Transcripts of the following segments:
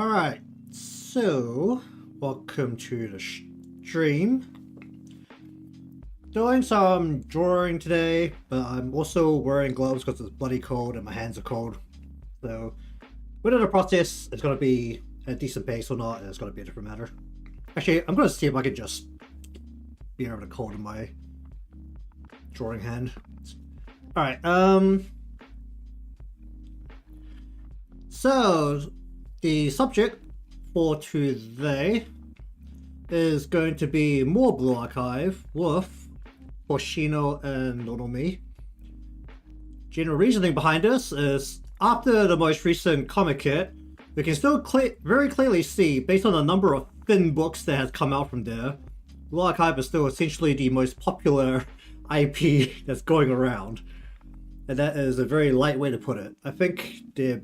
Alright, so welcome to the stream. Doing some drawing today, but I'm also wearing gloves because it's bloody cold and my hands are cold. So whether the process is going to be a decent pace or not is going to be a different matter. Actually, I'm going to see if I can just be able to hold in my drawing hand. Alright, so the subject for today is going to be more Blue Archive with Hoshino and Nonomi. General reasoning behind this is after the most recent comic kit, we can still very clearly see, based on the number of thin books that has come out from there, Blue Archive is still essentially the most popular IP that's going around. And that is a very light way to put it. I think the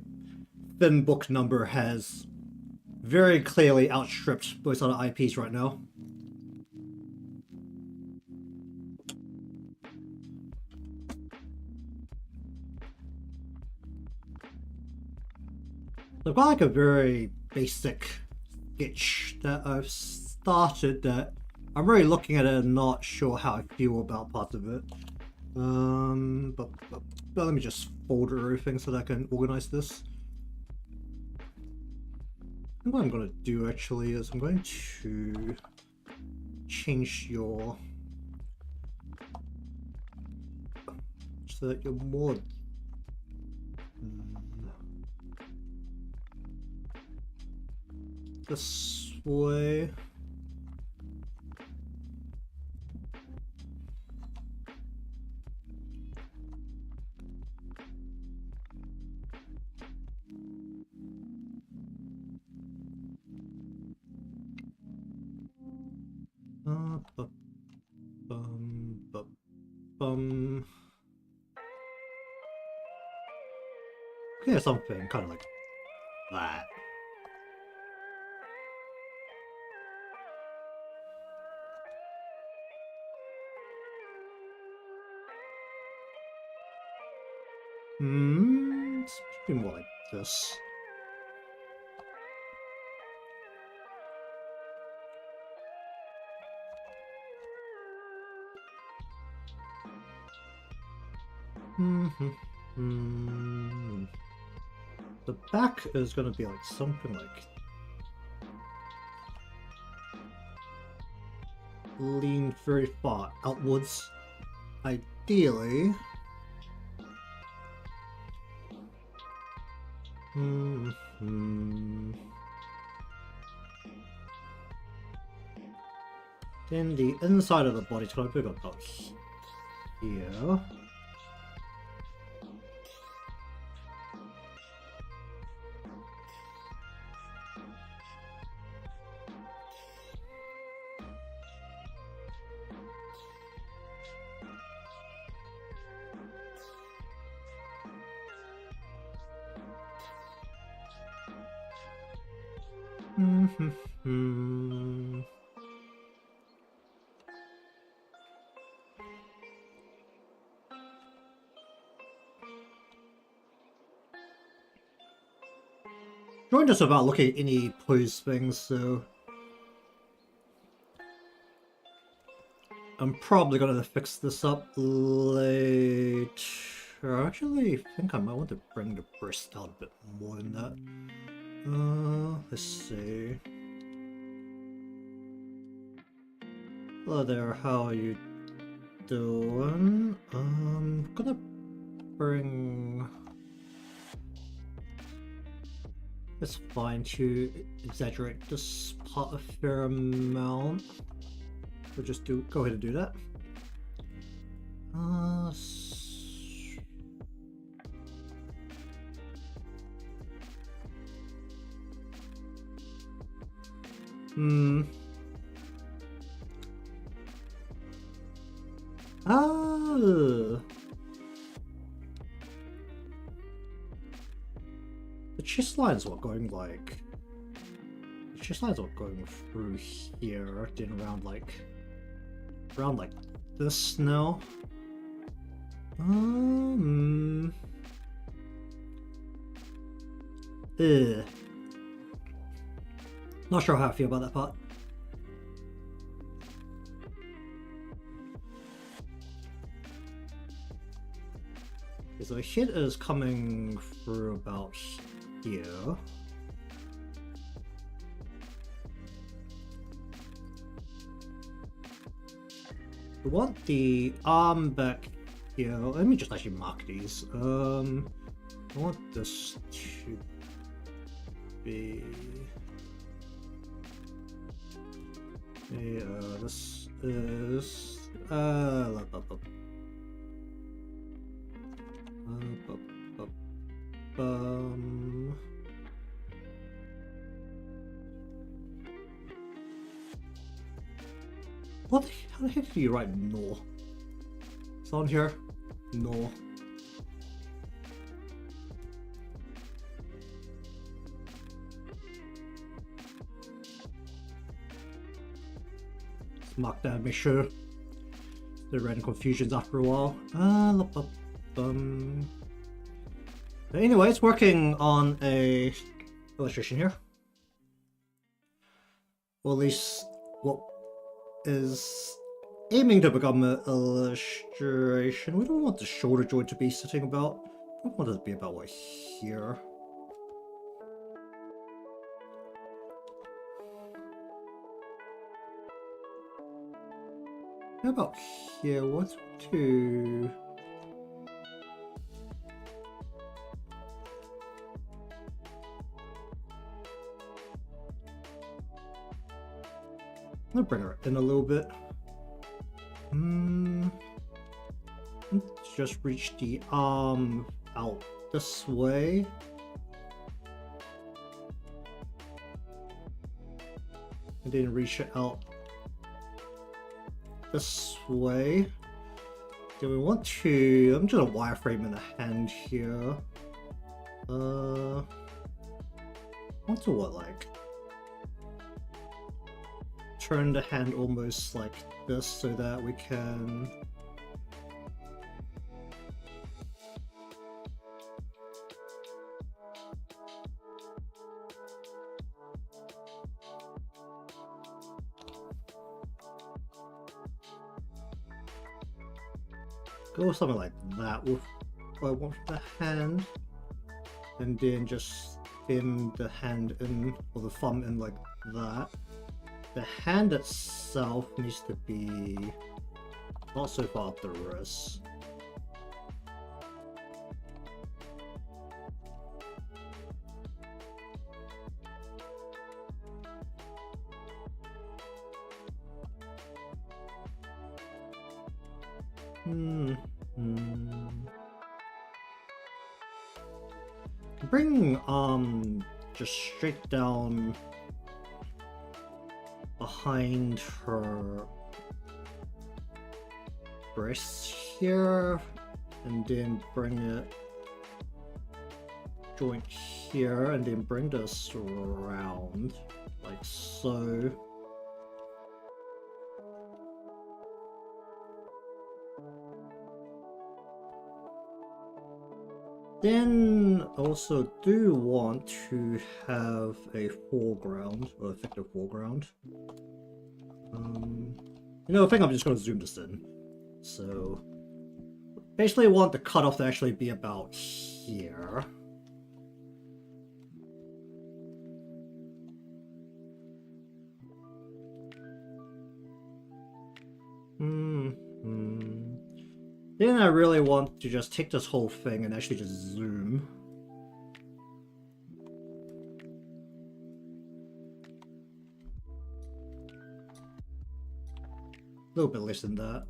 thin book number has very clearly outstripped most other IPs right now. I've got like a very basic sketch that I've started that I'm really looking at it and not sure how I feel about parts of it. But let me just folder everything so that I can organize this. And what I'm going to do actually is I'm going to change your so that you're more this way. Yeah, something kind of like that. It's be more like this. The back is going to be like something like lean very far outwards, ideally. Then the inside of the body is going to be about here. Joined us about looking at any pose things, so I'm probably gonna fix this up later. Actually, I think I might want to bring the breast out a bit more than that. Let's see. Hello there, how are you doing? I'm gonna bring... It's fine to exaggerate this part a fair amount. We'll just go ahead and do that. The chest lines were going like... The chest lines were going through here, then around like this now. Not sure how I feel about that part. Okay, so the hit is coming through about here. We want the arm back here. Let me just actually mark these. I want this to be... this is... What the, how the heck do you write no? It's on here? No. Let's mark that, make sure there are any confusions after a while. Anyways, working on a illustration here. Or at least what is aiming to become an illustration. We don't want the shoulder joint to be sitting about. We want it to be about right here. How about here? What's to... I'll bring her in a little bit. Let's just reach the arm out this way. And then reach it out this way. Do we want to... I'm just a wireframe in the hand here. Want to what, like... turn the hand almost like this so that we can... go something like that with what I want for the hand, and then just spin the hand in, or the thumb in like that. The hand itself needs to be not so far up the wrist. Bring just straight down behind her breast here, and then bring it joint here, and then bring this around like so. Then also do want to have a foreground, or effective foreground. You know, I think I'm just going to zoom this in. So basically I want the cutoff to actually be about here. Then I really want to just take this whole thing and actually just zoom. A little bit less than that.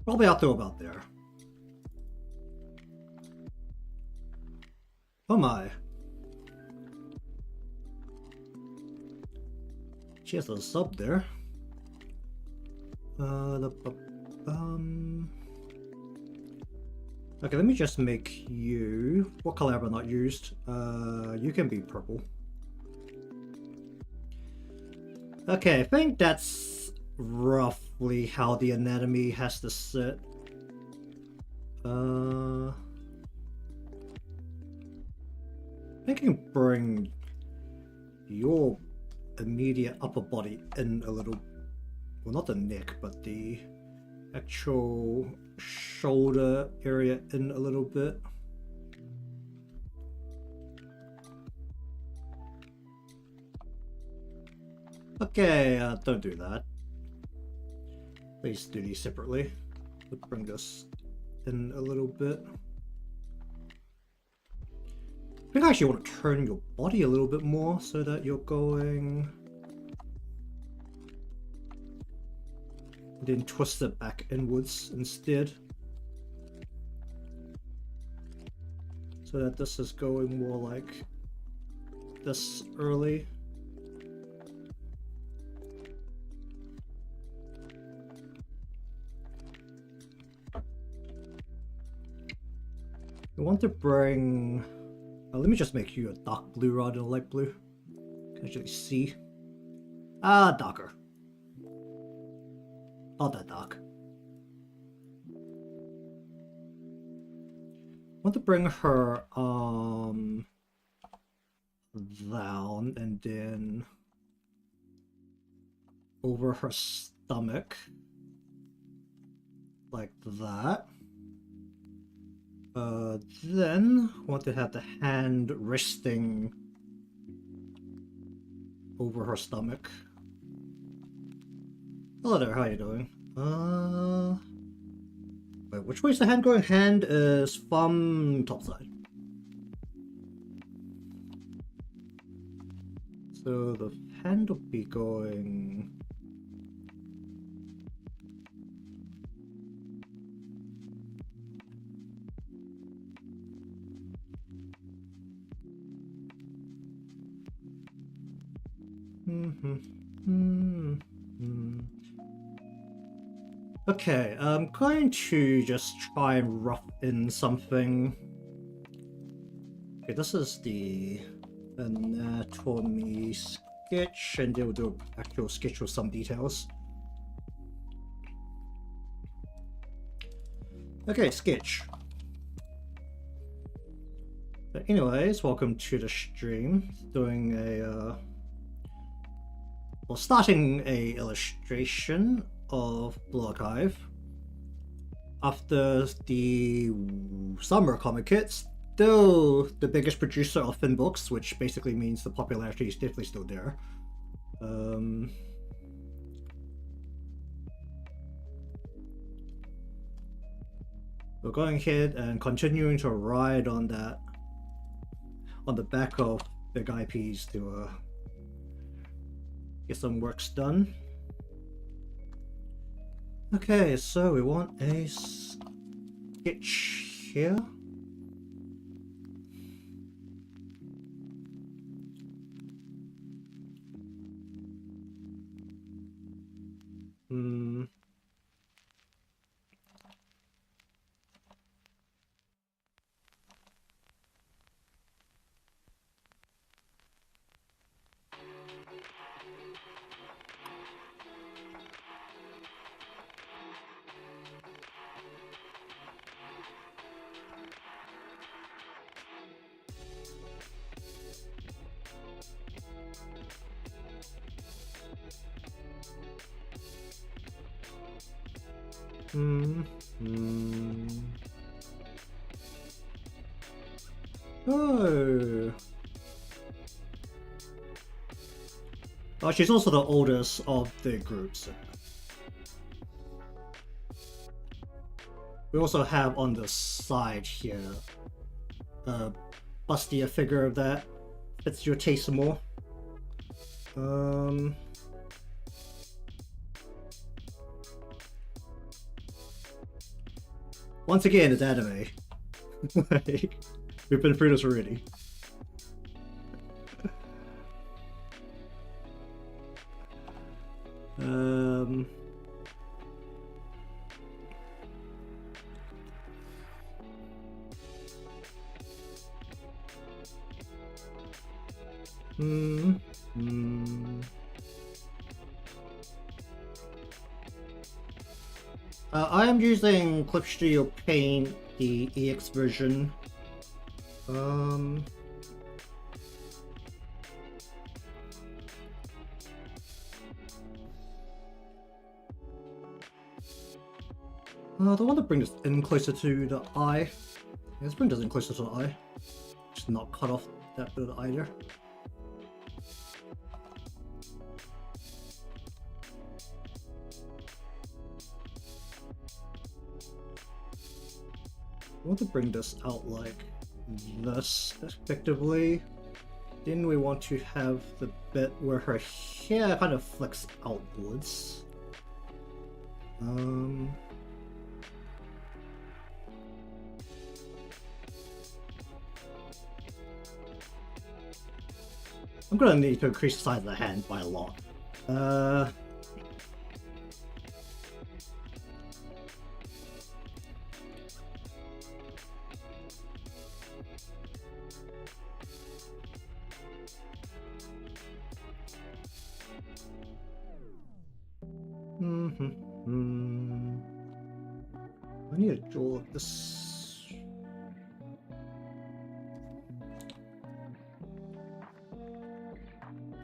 Probably out to about there. Oh my. She has a sub there. Okay, let me just make you... What color have I not used? You can be purple. Okay, I think that's roughly how the anatomy has to sit. thinking bring your immediate upper body in a little, well, not the neck, but the actual shoulder area in a little bit. Okay, don't do that. Please do these separately. Let's bring this in a little bit. I think I actually want to turn your body a little bit more so that you're going... then twist it back inwards instead. So that this is going more like this early. I want to bring... let me just make you a dark blue rather than a light blue. Can actually see. Darker. Not that dark. I want to bring her down and then over her stomach like that. Then I want to have the hand resting over her stomach. Hello there, how you doing? Wait, which way is the hand going? Hand is from top side. So the hand will be going... Okay, I'm going to just try and rough in something. Okay, this is the anatomy sketch, and they'll do an actual sketch with some details. Okay, sketch. But anyways, welcome to the stream. Doing a well, starting a illustration of Blue Archive after the summer comic hits. Still the biggest producer of Fin books, which basically means the popularity is definitely still there. We're going ahead and continuing to ride on that, on the back of big IPs to get some works done. Okay, so we want a sketch here. Oh. Oh, she's also the oldest of the groups. We also have on the side here a bustier figure of that fits your taste more. Once again, it's anime. Like, we've been through this already. I am using Clip Studio Paint, the EX version. I don't want to bring this in closer to the eye. Yeah, let's bring this in closer to the eye. Just not cut off that bit of the eye there. I want to bring this out like this, effectively. Then we want to have the bit where her hair kind of flicks outwards. I'm gonna need to increase the size of the hand by a lot. I need to draw this.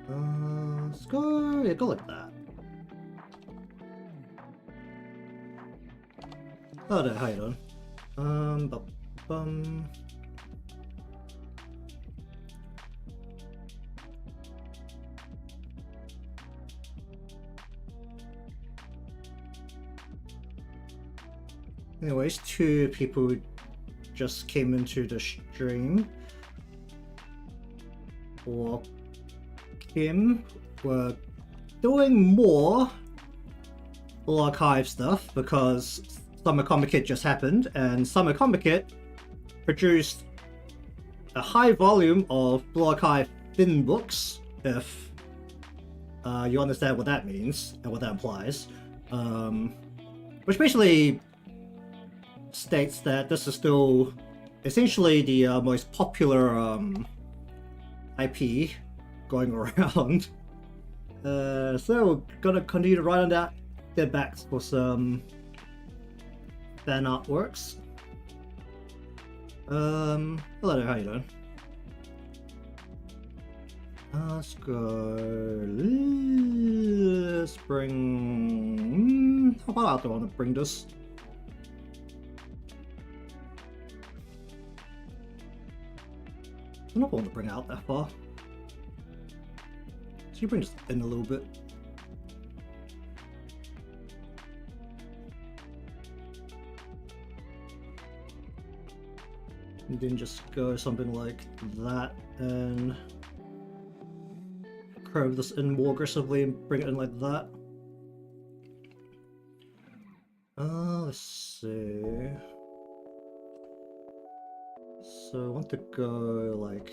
Let's go. Yeah, go like that. Oh, there, how you doing? Bum. Anyways, two people just came into the stream. Or Kim were doing more archive stuff because Summer Comic Kit just happened, and Summer Comic Kit produced a high volume of Blue Archive thin books, if you understand what that means and what that implies. Which basically states that this is still essentially the most popular IP going around. So we're gonna continue to write on that, get back for some fan artworks. Hello there, how you doing? Let's go. Let's bring. How about I don't want to bring this? I don't want to bring it out that far. So you bring this in a little bit. And then just go something like that and curve this in more aggressively and bring it in like that. Let's see. So I want to go like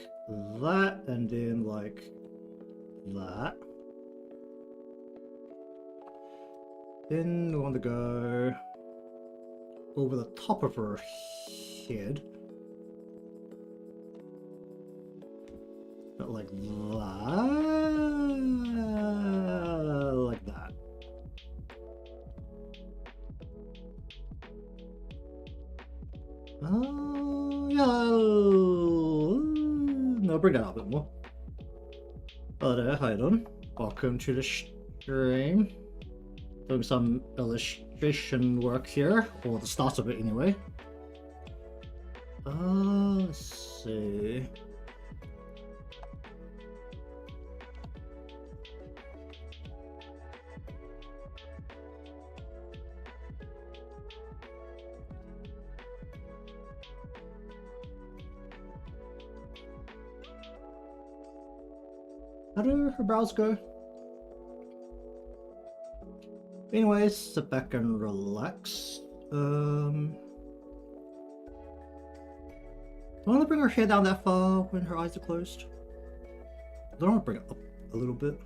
that and then like that. Then we want to go over the top of her head. But like that. Like that. Yeah. No, bring that up a bit more. Hello there, how you doing? Welcome to the stream. Doing some illustration work here, or the start of it anyway. Let's see. How do her brows go? Anyways, sit back and relax. I don't want to bring her hair down that far when her eyes are closed. I don't want to bring it up a little bit.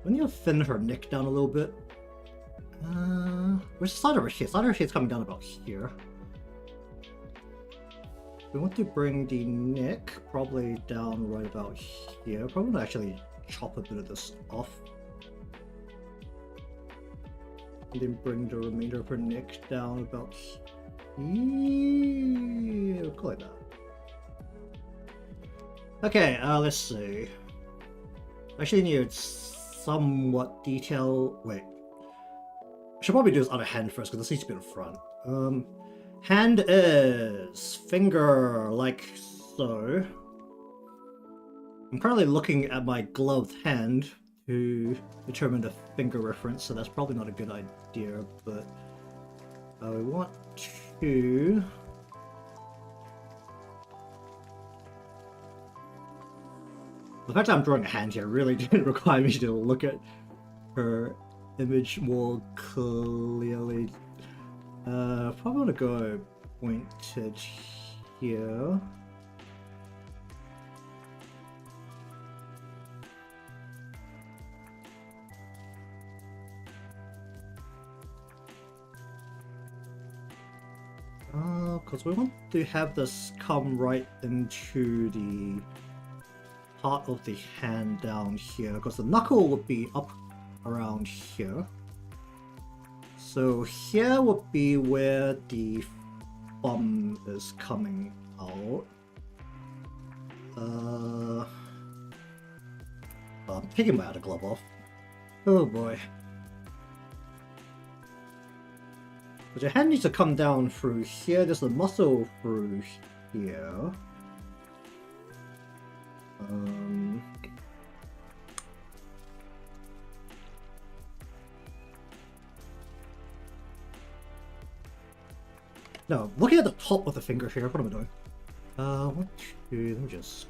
We need to thin her neck down a little bit. Where's the side of her head? Side of her head's coming down about here. We want to bring the neck probably down right about here. Probably want to actually chop a bit of this off. And then bring the remainder of her neck down about here. Call it that. Okay, let's see. Actually need somewhat detail. Wait. I should probably do this other hand first because this needs to be in front. Hand is finger like so. I'm currently looking at my gloved hand to determine the finger reference, so that's probably not a good idea, but we want to... The fact that I'm drawing a hand here really didn't require me to look at her image more clearly. Probably want to go pointed here. Because we want to have this come right into the part of the hand down here, because the knuckle would be up around here. So here would be where the thumb is coming out. I'm taking my other glove off. Oh boy. But your hand needs to come down through here. There's a muscle through here. No, looking at the top of the finger here. What am I doing? Let me just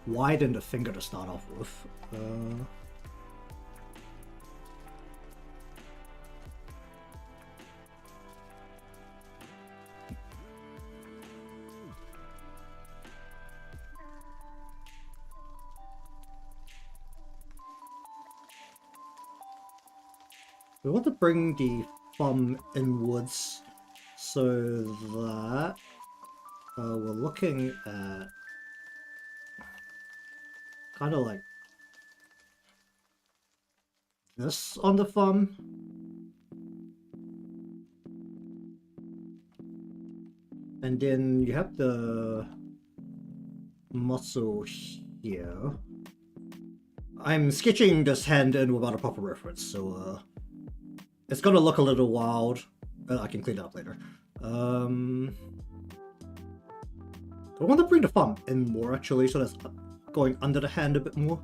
widen the finger to start off with. We want to bring the thumb inwards so that we're looking at kind of like this on the thumb. And then you have the muscle here. I'm sketching this hand in without a proper reference, so it's gonna look a little wild. I can clean it up later. I want to bring the thumb in more actually, so that's going under the hand a bit more.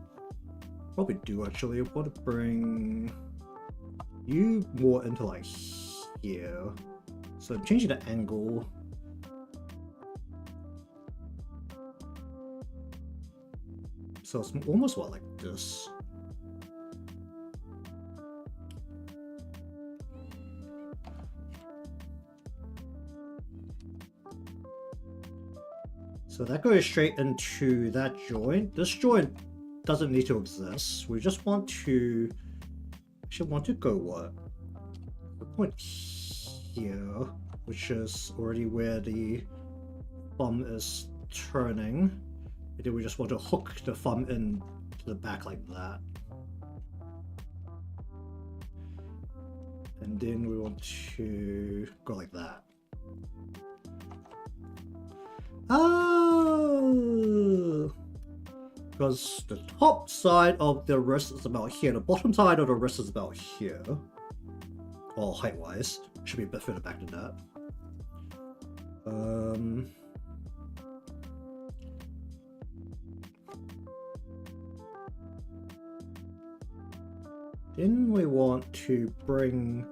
Probably do actually. I want to bring you more into like here. So I'm changing the angle. So it's almost what, like this. So that goes straight into that joint. This joint doesn't need to exist. We just want to actually want to go what? The point here, which is already where the thumb is turning. And then we just want to hook the thumb in to the back like that. And then we want to go like that. Oh! Because the top side of the wrist is about here, the bottom side of the wrist is about here. Or height-wise. Should be a bit further back than that. Then we want to bring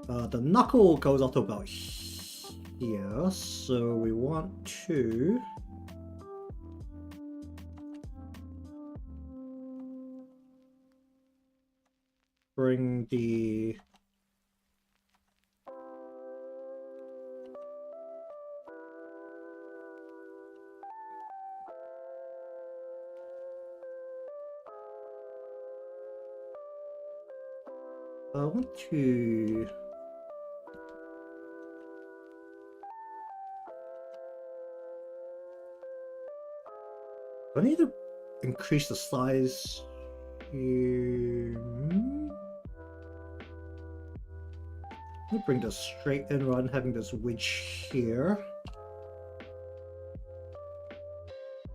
the knuckle goes up to about here, so we want to bring the I want to I need to increase the size here. Let me bring this straight in rather than having this wedge here.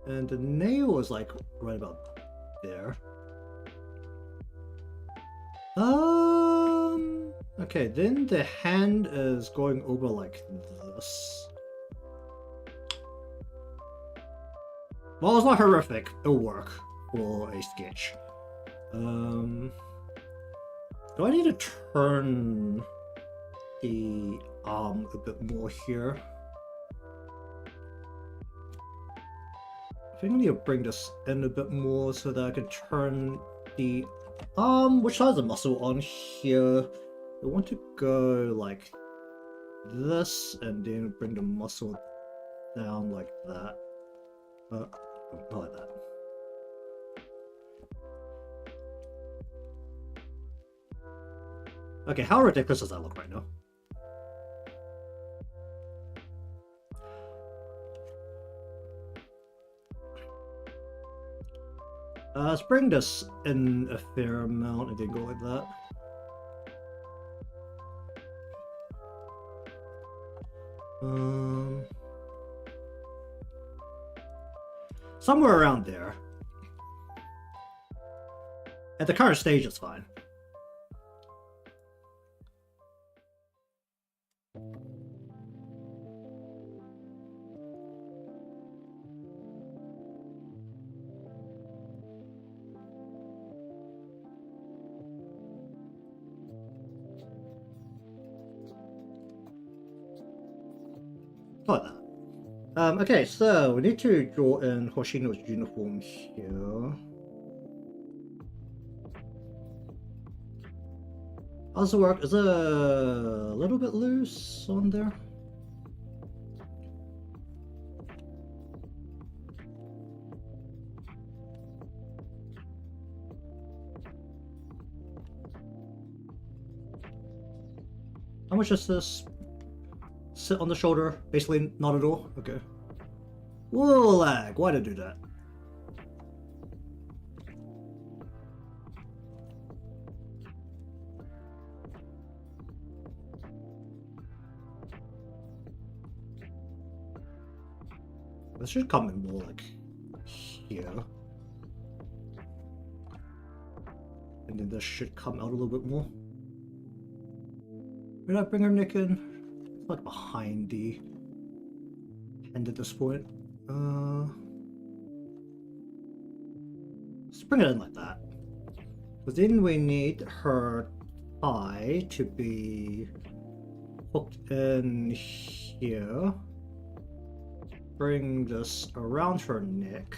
And the nail is like right about there. Okay, then the hand is going over like this. Well, it's not horrific. It'll work for a sketch. Do I need to turn the arm a bit more here? I think I need to bring this in a bit more so that I can turn the arm, which has a muscle on here. I want to go like this and then bring the muscle down like that. Not like that. Okay, how ridiculous does that look right now? Let's bring this in a fair amount and then go like that. Somewhere around there. At the current stage, it's fine. Like that. Okay, so we need to draw in Hoshino's uniform here. How does it work? Is it a little bit loose on there? How much does this sit on the shoulder? Basically not at all? Okay. Whoa, lag. Why did I do that? This should come in more like here. And then this should come out a little bit more. Did I bring her neck in? It's like behind the end at this point. Let's bring it in like that. But then we need her thigh to be hooked in here. Bring this around her neck.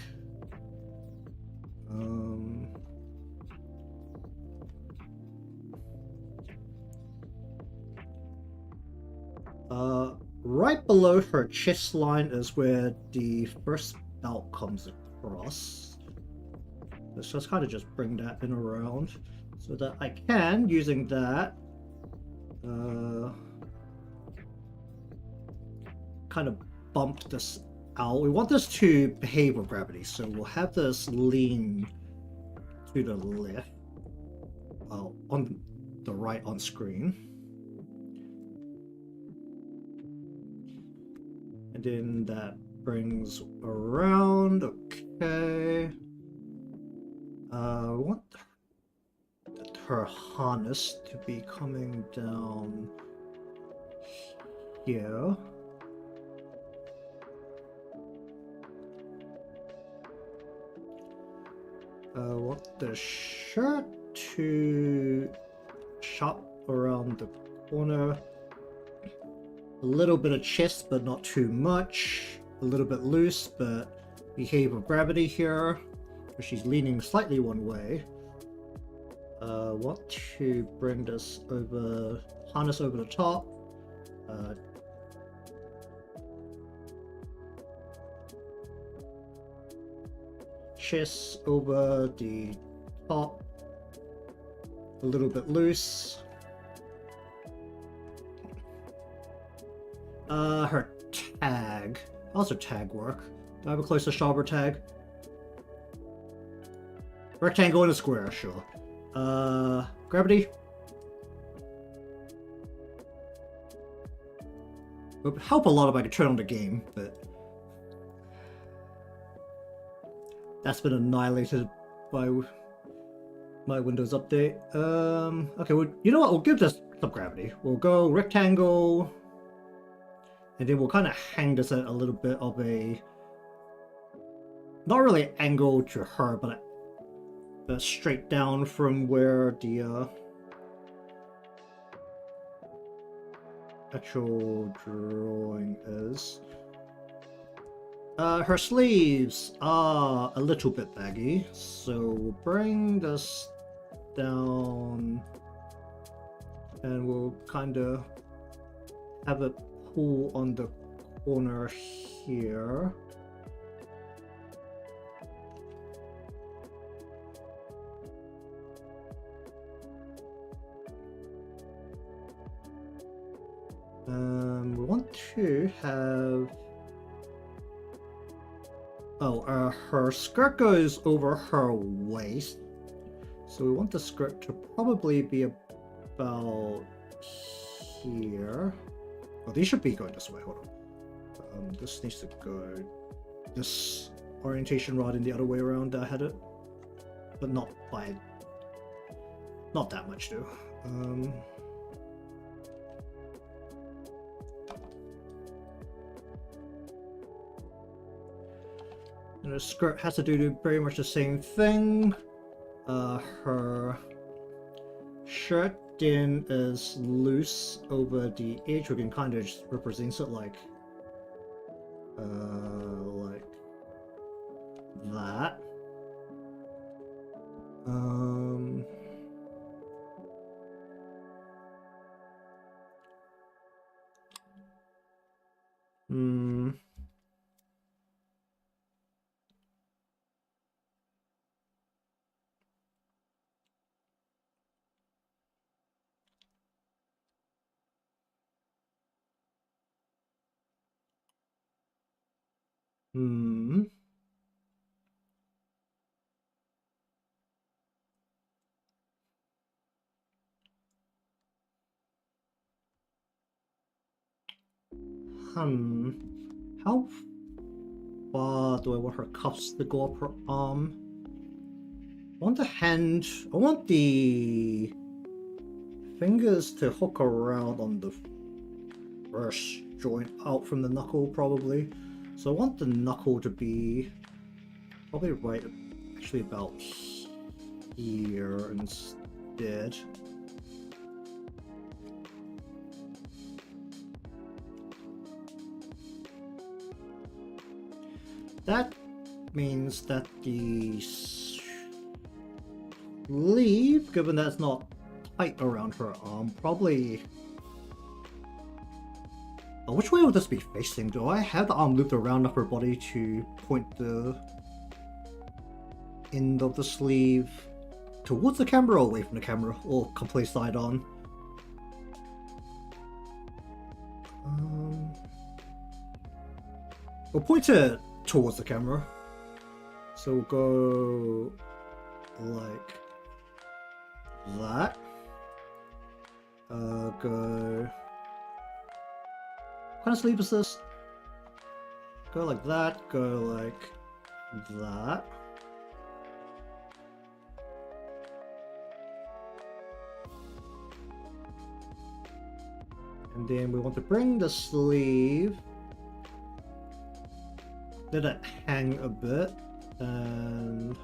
Right below her chest line is where the first belt comes across. Let's just kind of just bring that in around so that I can, using that, kind of bump this out. We want this to behave with gravity, so we'll have this lean to the left, on the right on screen. And then that brings around, okay. We want her harness to be coming down here. Want the shirt to chop around the corner. A little bit of chest, but not too much. A little bit loose, but behave with gravity here. She's leaning slightly one way. Want to bring this over, harness over the top. Chest over the top. A little bit loose. Her tag. Also tag work. Do I have a closer, sharper tag? Rectangle and a square, sure. Gravity. It would help a lot if I could turn on the game, but that's been annihilated by my Windows update. Okay, well, you know what? We'll give this some gravity. We'll go rectangle, and then we'll kind of hang this at a little bit of a, not really angle to her, but straight down from where the actual drawing is. Her sleeves are a little bit baggy, so we'll bring this down and we'll kind of have it pull on the corner here. We want to have... Oh, her skirt goes over her waist. So we want the skirt to probably be about here. Oh, these should be going this way, hold on. This needs to go this orientation rather than the other way around that I had it. But not by... not that much though. And the skirt has to do very much the same thing. Her shirt then is loose over the edge. We can kind of just represent it like that. How far do I want her cuffs to go up her arm? I want the hand... I want the fingers to hook around on the first joint out from the knuckle, probably. So I want the knuckle to be probably right, actually about here instead. That means that the sleeve, given that it's not tight around her arm, probably... Oh, which way would this be facing? Do I have the arm looped around her body to point the end of the sleeve towards the camera or away from the camera, or complete side on? We'll point it towards the camera. So we'll go like that. Go... What kind of sleeve is this? Go like that, go like that. And then we want to bring the sleeve, let it hang a bit, and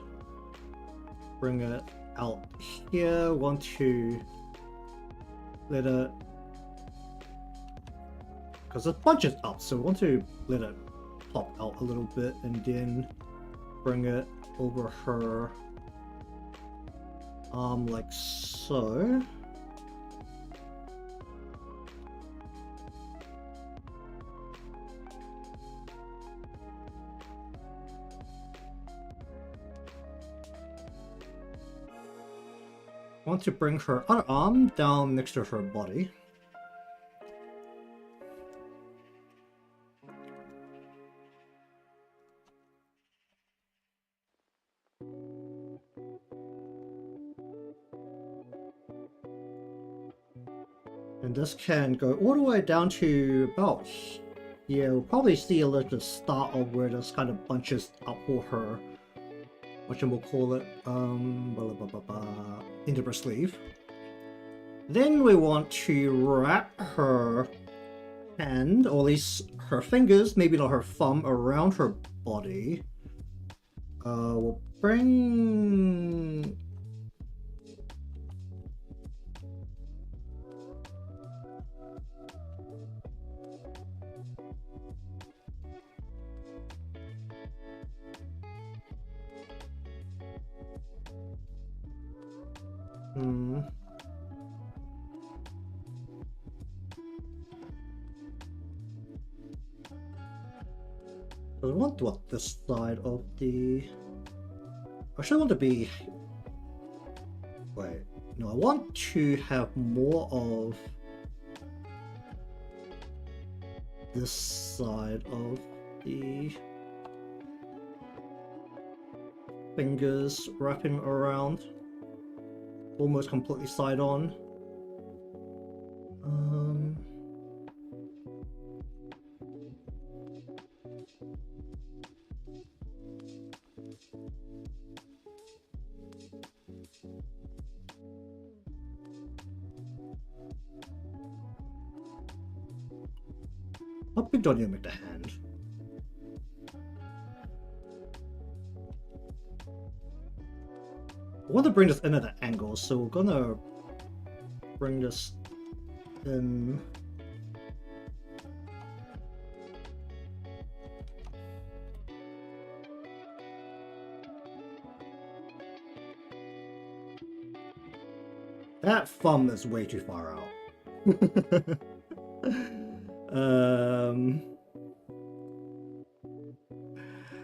bring it out here. Want to let it, because it bunches up, so we want to let it pop out a little bit and then bring it over her arm like so. Want to bring her other arm down next to her body. And this can go all the way down to about here. We'll probably see a little start of where this kind of bunches up for her. What we'll call it, into her sleeve. Then we want to wrap her hand, or at least her fingers, maybe not her thumb, around her body. We'll bring... I want what this side of the... I should want to be... Wait, no, I want to have more of this side of the fingers wrapping around, almost completely side on. How big do I need to make the hand? I want to bring this in at an angle, so we're gonna bring this in. That thumb is way too far out.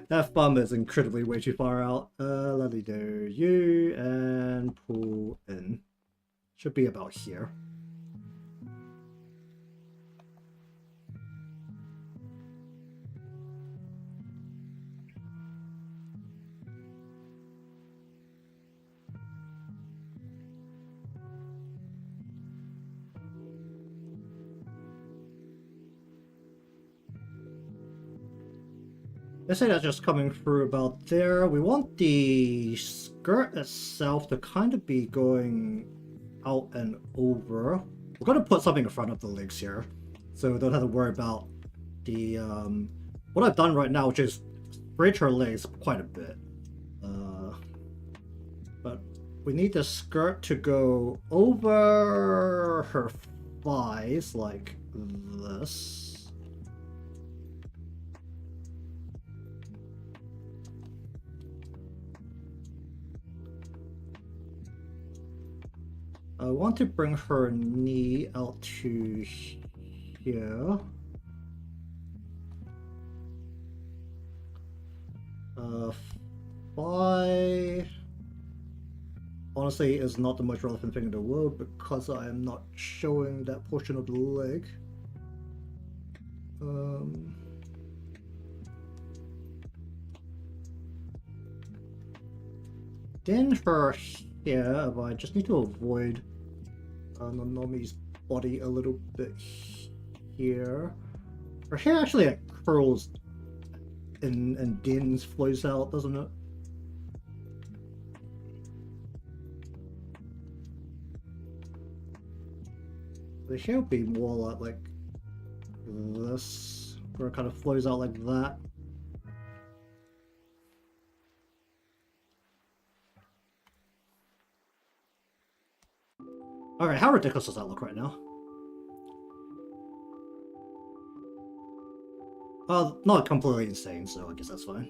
That thumb is incredibly way too far out. Let me do you and pull in. Should be about here. Let's say that's just coming through about there. We want the skirt itself to kind of be going out and over. We're going to put something in front of the legs here, so we don't have to worry about the what I've done right now, which is bridge her legs quite a bit. But we need the skirt to go over her thighs like this. I want to bring her knee out to here. Thigh honestly is not the most relevant thing in the world because I am not showing that portion of the leg. Then her here, but I just need to avoid Nonomi's body a little bit here. Her hair actually like, curls and then flows out, doesn't it? The hair will be more like this, where it kind of flows out like that. Alright, how ridiculous does that look right now? Not completely insane, so I guess that's fine.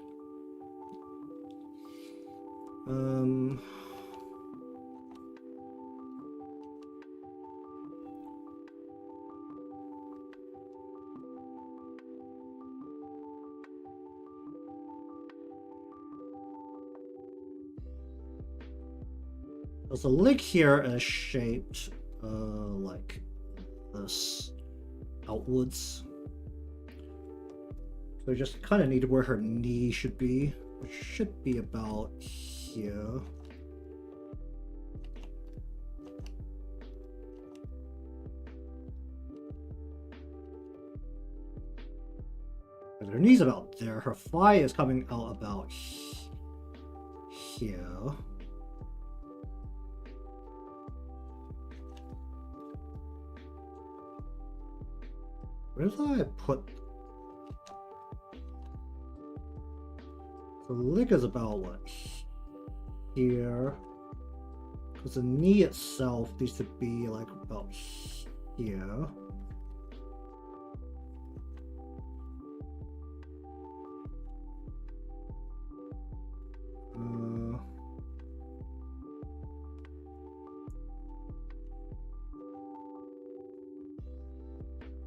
The leg here is shaped like this outwards. So we just kind of need where her knee should be, which should be about here. her knees about there. Her thigh is coming out about here. Where did I put... The leg is about what? Here. Because the knee itself needs to be like about here.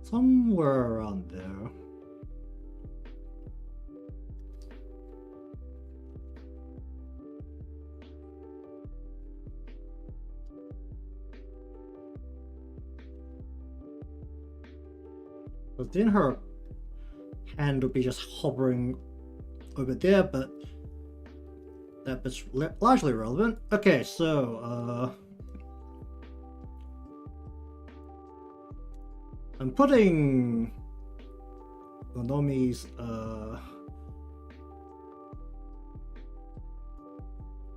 Somewhere around there. But then her hand will be just hovering over there, but that bit's largely irrelevant. Okay, so I'm putting Nonomi's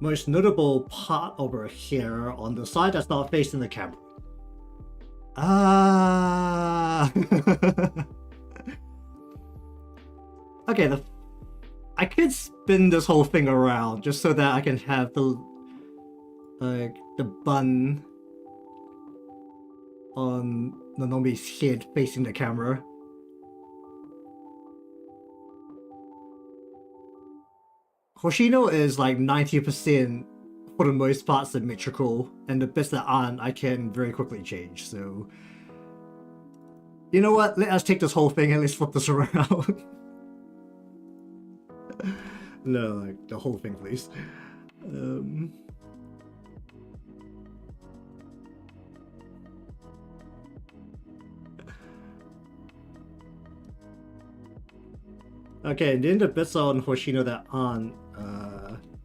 most notable part over here on the side that's not facing the camera. Okay, I could spin this whole thing around just so that I can have the bun on Nonomi's head facing the camera. Hoshino is like 90% for the most part symmetrical, and the bits that aren't I can very quickly change, so... You know what, let us take this whole thing and let's flip this around. No, like, the whole thing, please. Okay, and then the bits on Hoshino that aren't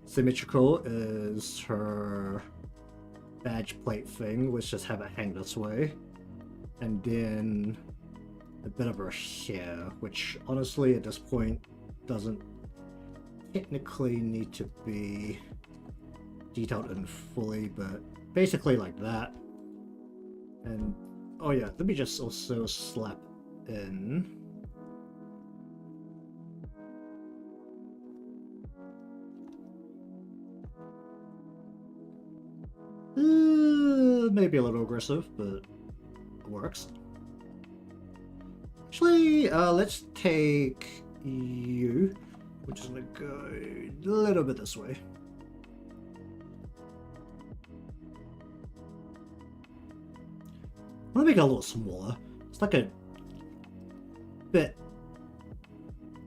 symmetrical is her badge plate thing, which just have it hang this way. And then a bit of her hair, which honestly at this point doesn't technically need to be detailed in fully, but basically like that. And oh yeah, let me just also slap in maybe a little aggressive, but it works. Actually, let's take you. We're just gonna go a little bit this way. I'm gonna make it a little smaller. It's like a bit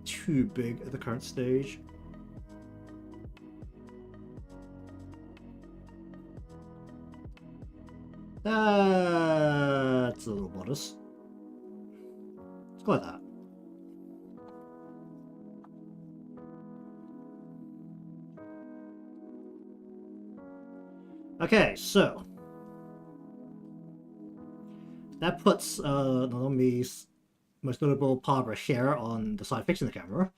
too big at the current stage. That's a little modest. Let's go like that. Okay, so that puts Nonomi's most notable part of her hair on the side facing the camera.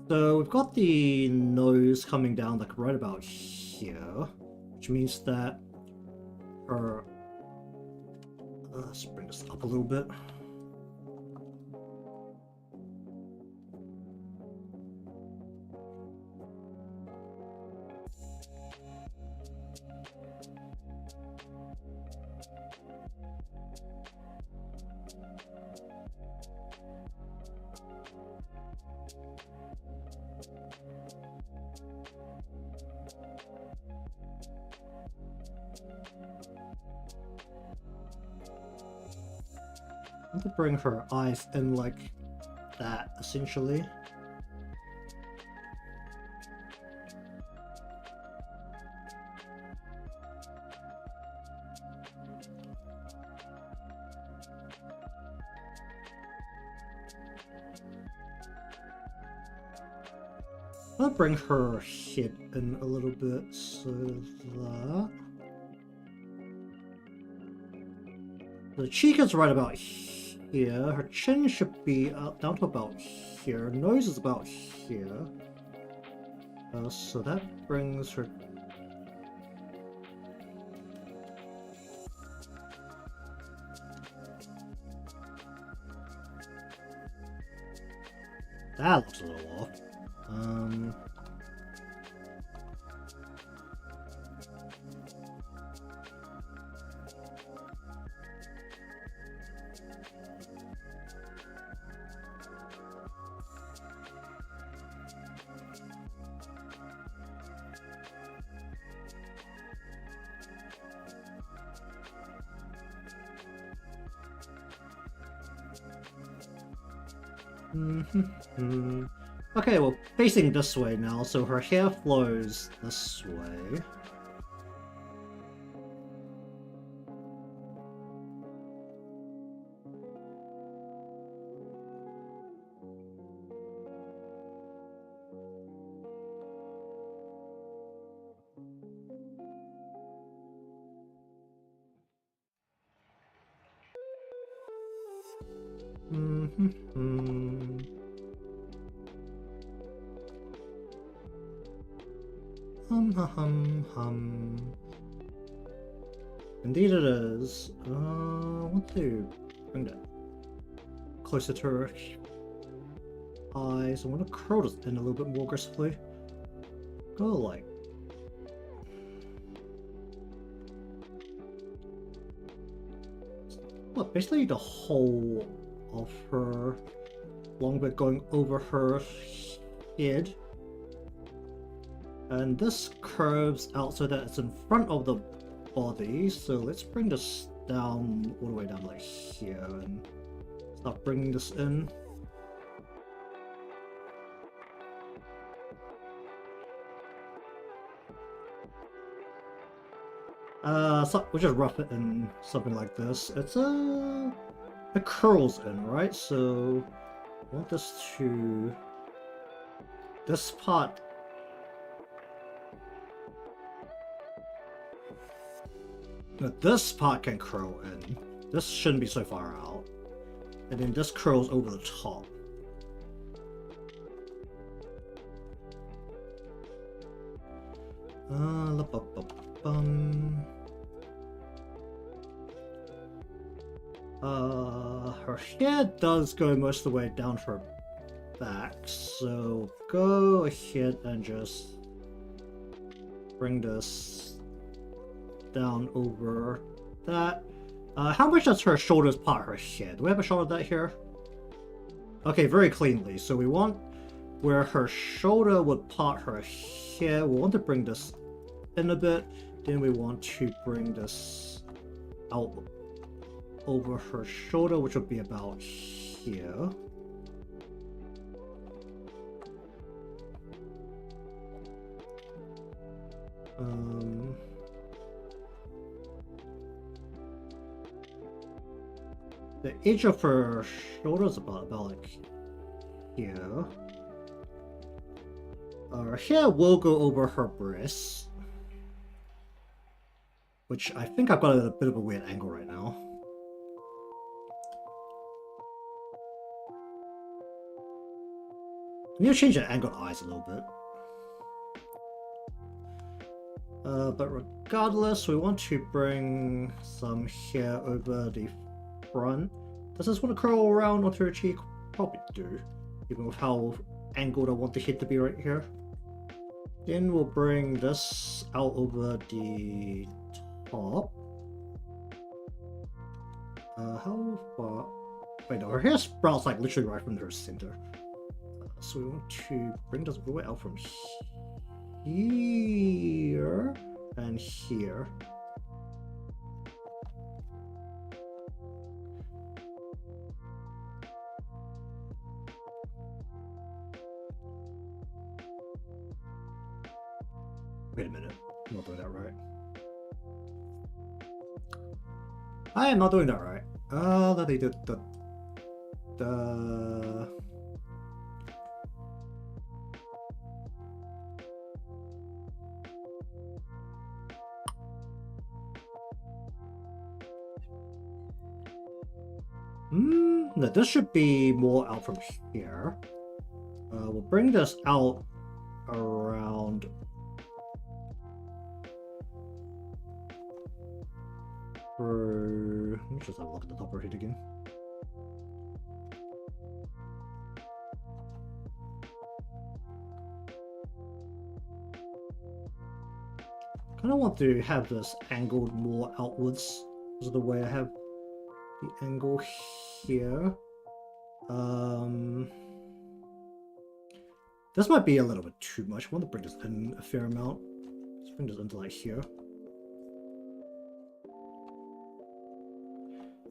So we've got the nose coming down like right about here, which means that her... let's bring this up a little bit. I want to bring her eyes in like that, essentially. I'll bring her head in a little bit, so that... The cheek is right about here. Her chin should be down to about here. Nose is about here. So that brings her... That looks a little off. Okay, well, facing this way now, so her hair flows this way. Indeed it is. I want to bring that closer to her eyes. I want to curl this in a little bit more aggressively. Go like... What, basically the whole of her long bit going over her head. And this curves out so that it's in front of the body. So let's bring this down all the way down like here and start bringing this in. So we'll just rough it in something like this. It curls in, right? So I want this part. Now this part can curl in. This shouldn't be so far out. And then this curls over the top. Her hair does go most of the way down her back, so go ahead and just bring this down over that. How much does her shoulders part her head? Do we have a shot of that here? Okay, very cleanly. So we want where her shoulder would part her hair. We want to bring this in a bit. Then we want to bring this out over her shoulder, which would be about here. The edge of her shoulder is about like here. Her hair will go over her breasts, which I think I've got a bit of a weird angle right now. I need to change the angle of eyes a little bit. But regardless, we want to bring some hair over the front. Does this want to curl around onto her cheek? Probably do, even with how angled I want the head to be right here. Then we'll bring this out over the top. How far? Wait, no, her hair sprouts like literally right from her center. So we want to bring this all the way out from here and here. Wait a minute, I'm not doing that right. I am not doing that right. Let me do the No, this should be more out from here. We'll bring this out around. Let me just have a look at the top right again. Kind of want to have this angled more outwards because of the way I have the angle here. This might be a little bit too much. I want to bring this in a fair amount. Let's bring this into like here.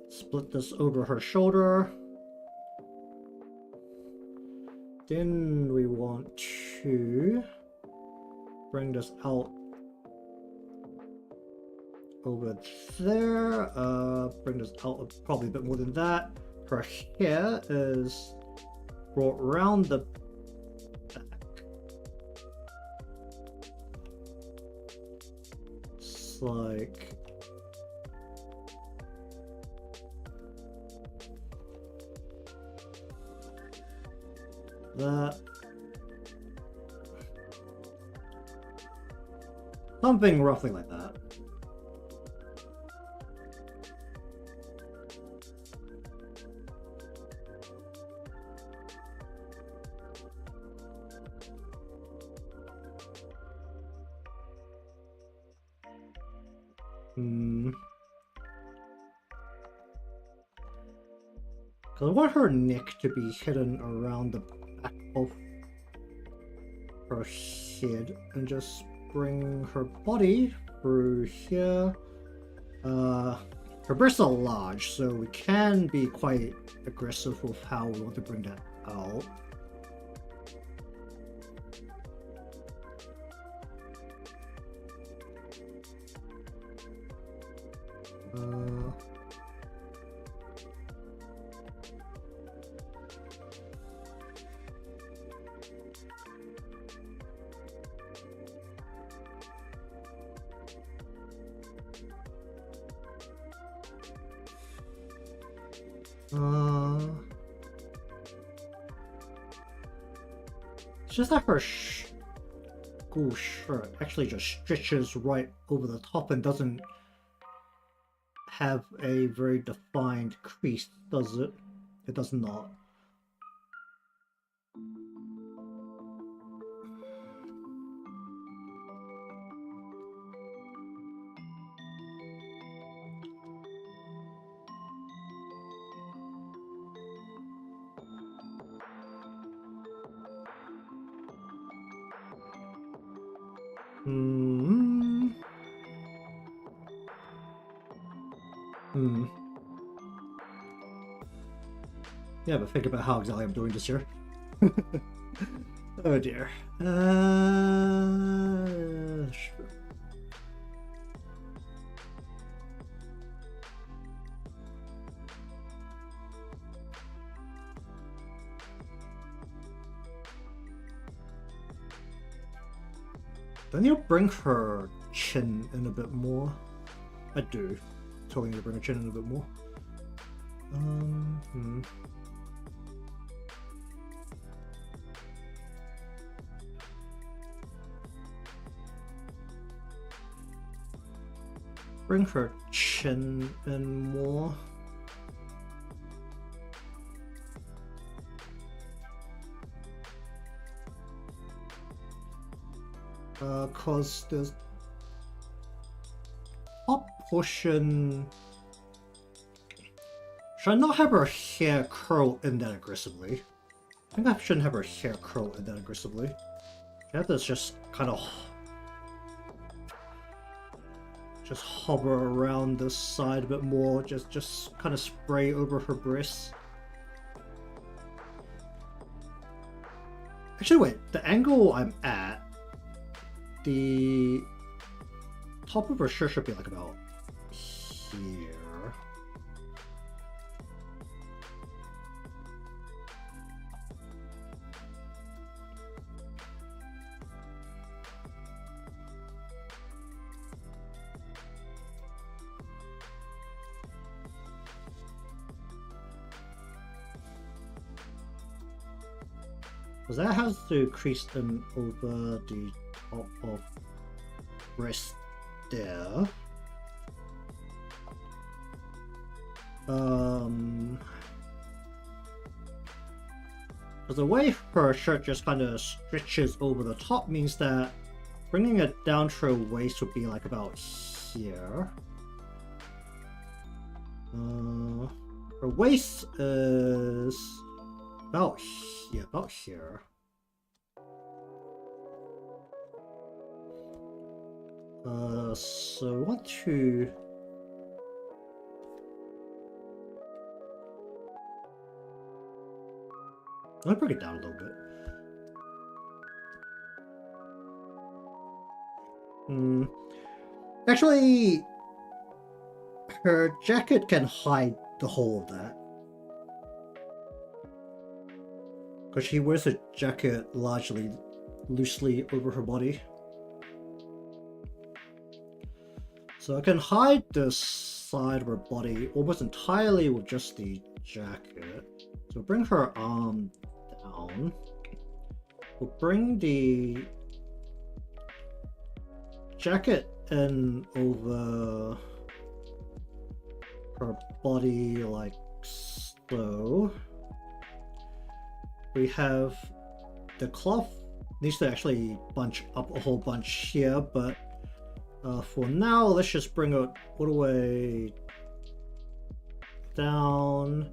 Split this over her shoulder. Then we want to bring this out over there. Bring this out probably a bit more than that. Her hair is brought around the back. It's like that. Something roughly like that. Because I want her neck to be hidden around the back of her head and just bring her body through here. Her breasts are large, so we can be quite aggressive with how we want to bring that out. It's just that her school shirt actually just stretches right over the top and doesn't have a very defined crease, does it? It does not. Yeah, but think about how exactly I'm doing this here. Oh dear. Sure. Then you'll bring her chin in a bit more. I do. Totally need to bring her chin in a bit more. Bring her chin in more. Cause the top portion. Should I not have her hair curl in that aggressively? I think I shouldn't have her hair curl in that aggressively. I have this just kind of hover around this side a bit more, just kind of spray over her breasts. Actually, wait, the angle I'm at, the top of her shirt should be like about here. Because that has to crease them over the top of breast there. Because the way her shirt just kind of stretches over the top means that bringing it down to her waist would be like about here. Her waist is about here. So I want to I'll bring it down a little bit. Actually, her jacket can hide the whole of that. Because she wears a jacket largely loosely over her body. So I can hide the side of her body almost entirely with just the jacket. So bring her arm down. We'll bring the jacket in over her body like so. We have the cloth needs to actually bunch up a whole bunch here, but for now let's just bring it all the way down.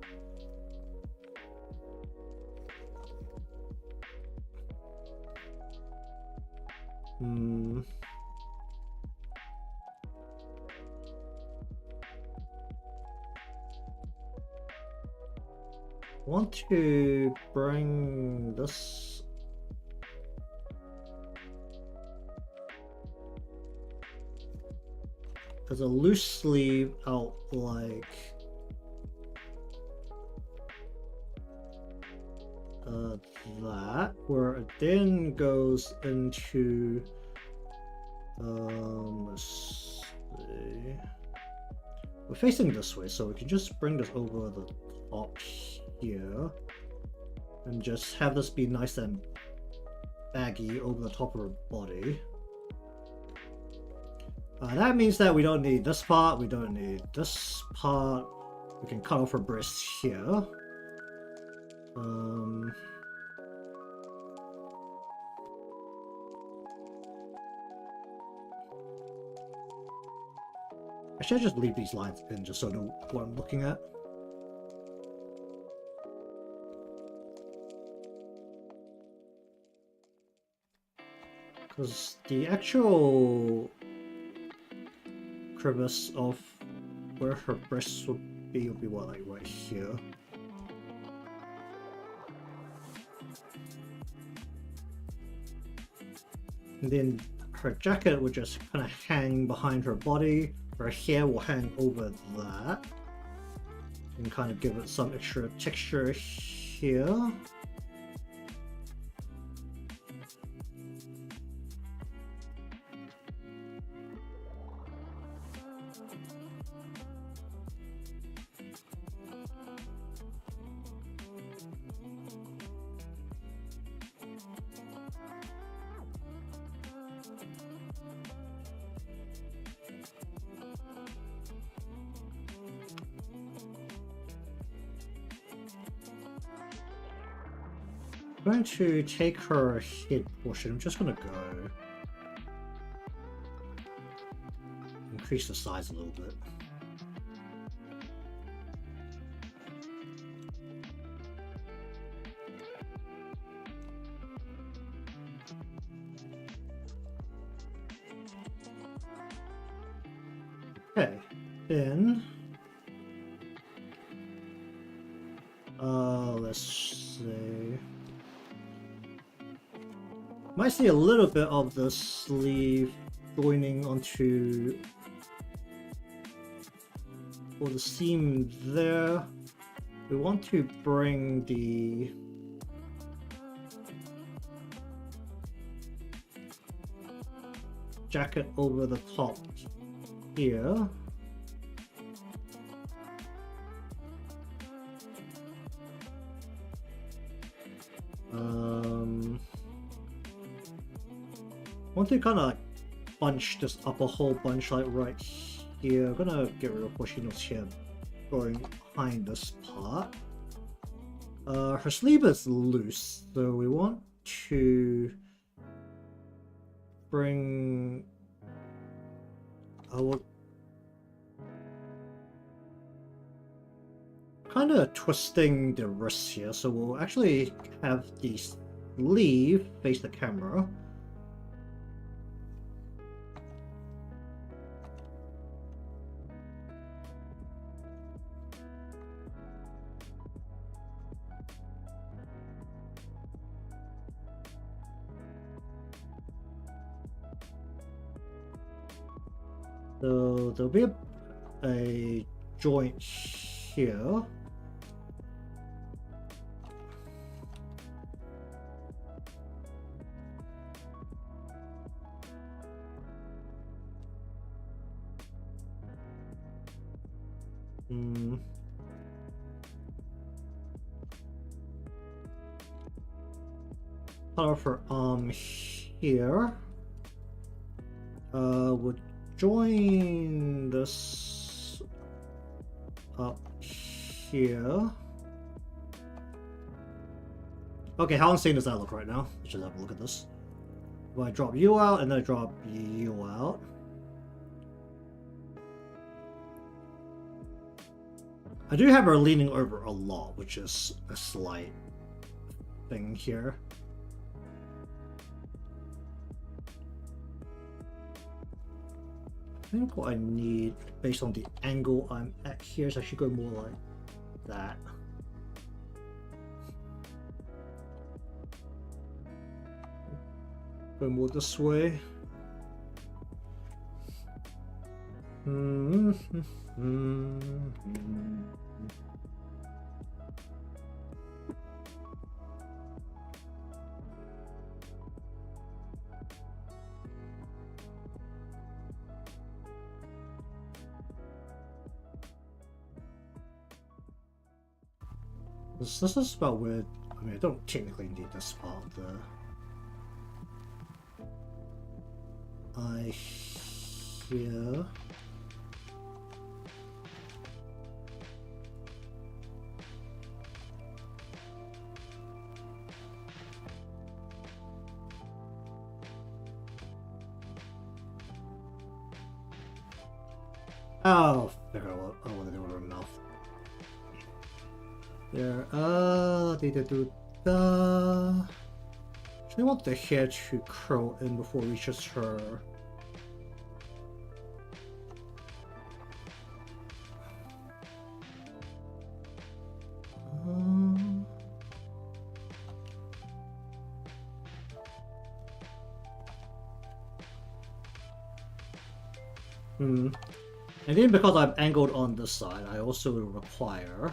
Want to bring this as a loose sleeve out like that, where it then goes into let's see. We're facing this way, so we can just bring this over the top here and just have this be nice and baggy over the top of her body. That means that we don't need this part, we don't need this part. We can cut off her breasts here. Actually, I just leave these lines in just so I know what I'm looking at. Because the actual crevice of where her breasts would be what, like right here. And then her jacket would just kind of hang behind her body. Her hair will hang over that. And kind of give it some extra texture here. I'm going to take her head portion. I'm just going to go increase the size a little bit. Okay, then let's see. Might see a little bit of the sleeve joining onto or the seam there. We want to bring the jacket over the top here. Want to kind of like bunch this up a whole bunch like right here. I'm gonna get rid of Hoshino's hair going behind this part. Her sleeve is loose, so we want to bring our kind of twisting the wrist here, so we'll actually have the sleeve face the camera. So there'll be a joint here. Color for arm here. Would join this up here. Okay, how insane does that look right now? Let's just have a look at this. If I drop you out and then I drop you out. I do have her leaning over a lot, which is a slight thing here. I think what I need, based on the angle I'm at here, is I should go more like that. Go more this way. This is about where, I mean, I don't technically need this part of the eye here. Oh, figure out what I want to do with her mouth. There, I want the hair to curl in before it reaches her. And then because I'm angled on this side, I also require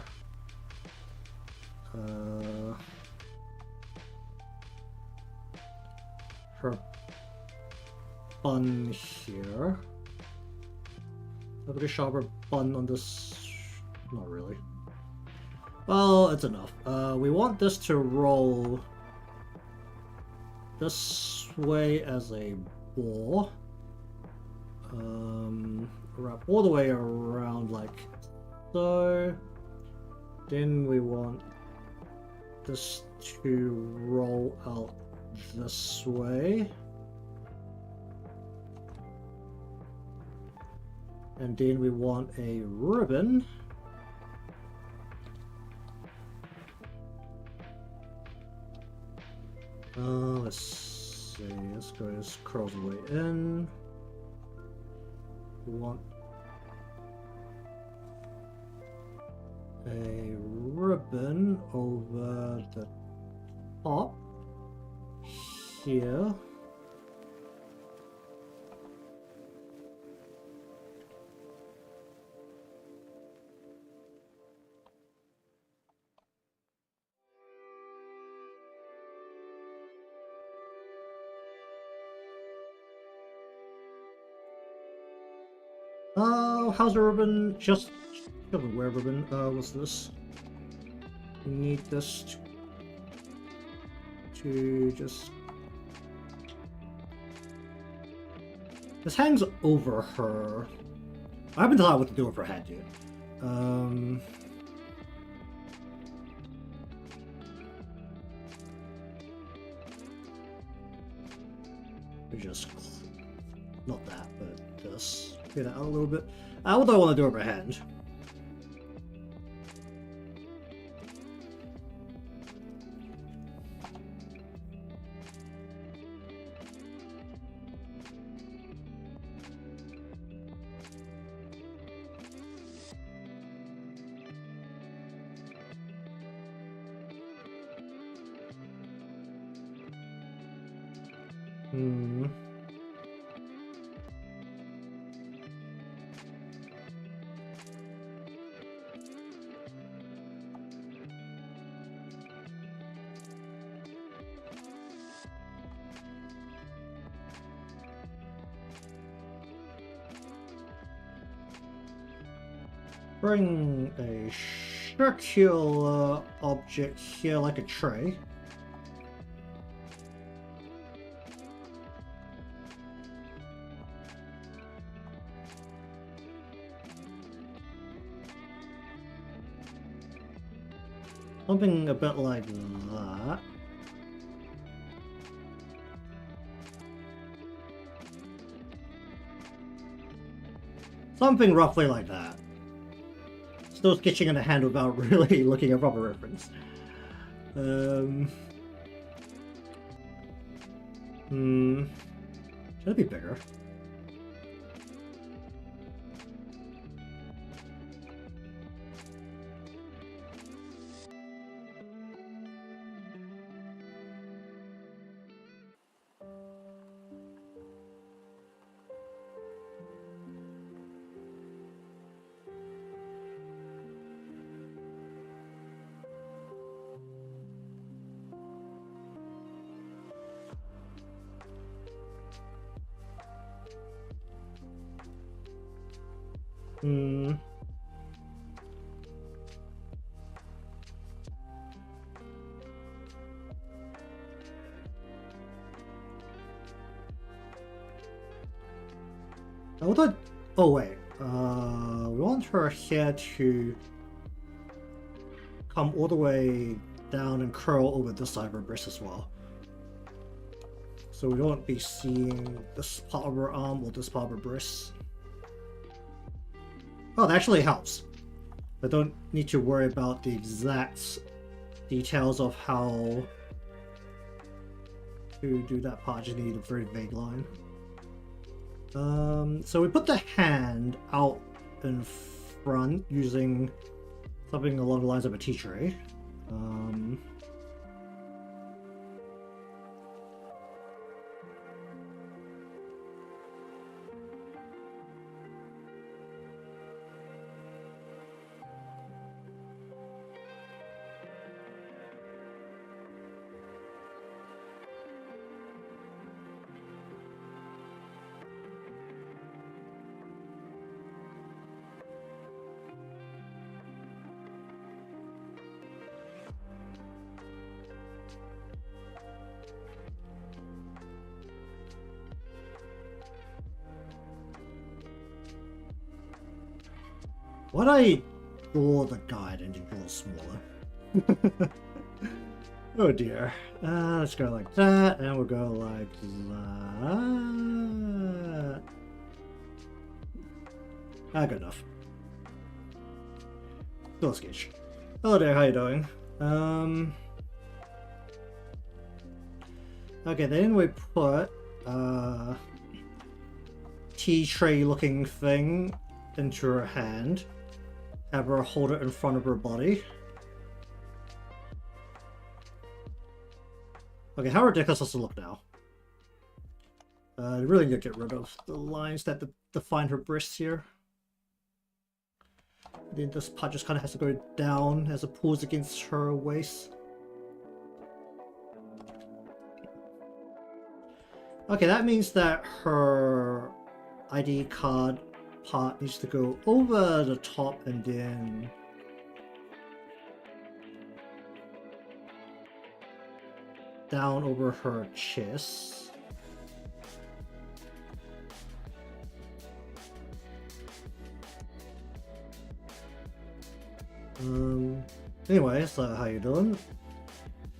her bun here. A bit sharper bun on this. Not really. Well, it's enough. We want this to roll this way as a ball. Wrap all the way around like so. Then we want this to roll out this way. And then we want a ribbon. Let's see, let's go, this curls the way in. We want a ribbon over the top here. How's the ribbon? Just doesn't wear ribbon. What's this? We need this. to just... This hangs over her. I haven't decided what to do with her head yet. We just... Not that, but this. Get it out a little bit. What do I want to do with her hand? Bring a circular object here like a tray. Something a bit like that. Something roughly like that. Still sketching in a hand without really looking at proper reference. Should it be bigger? Oh wait, we want her hair to come all the way down and curl over this side of her breast as well. So we don't be seeing this part of her arm or this part of her breast. Oh, that actually helps. I don't need to worry about the exact details of how to do that part. I just need a very vague line. So we put the hand out in front using something along the lines of a tea tray. Why'd I draw the guide and draw smaller? Oh dear. Let's go like that, and we'll go like that. Good enough. Still sketch. Hello there, how you doing? Okay, then we put tea tray looking thing into her hand. Have her hold it in front of her body. Okay, how ridiculous does it look now? Really need to get rid of the lines that define her breasts here. Then this part just kind of has to go down as it pulls against her waist. Okay, that means that her ID card part needs to go over the top and then down over her chest. Anyway, so how you doing?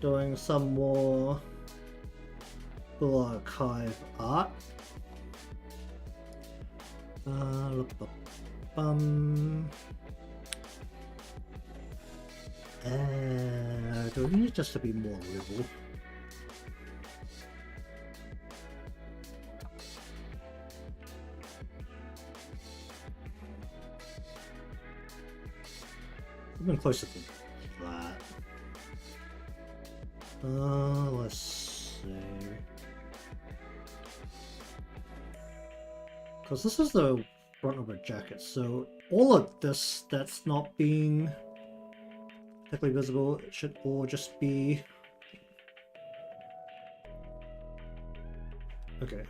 Doing some more Blue Archive art. Do we need just to be more liberal? I've been closer to that. Let's see. Because this is the front of her jacket, so all of this that's not being technically visible, it should all just be... Okay.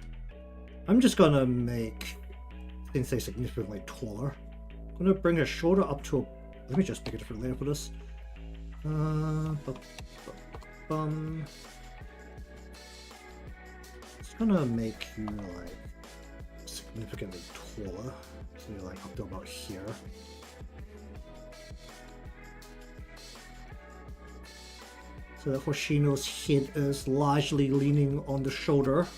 I'm just gonna make things say significantly taller. I'm gonna bring her shoulder up to a... Let me just pick a different layer for this. It's gonna make you like significantly taller, so you're like up to about here. So that Hoshino's head is largely leaning on the shoulder,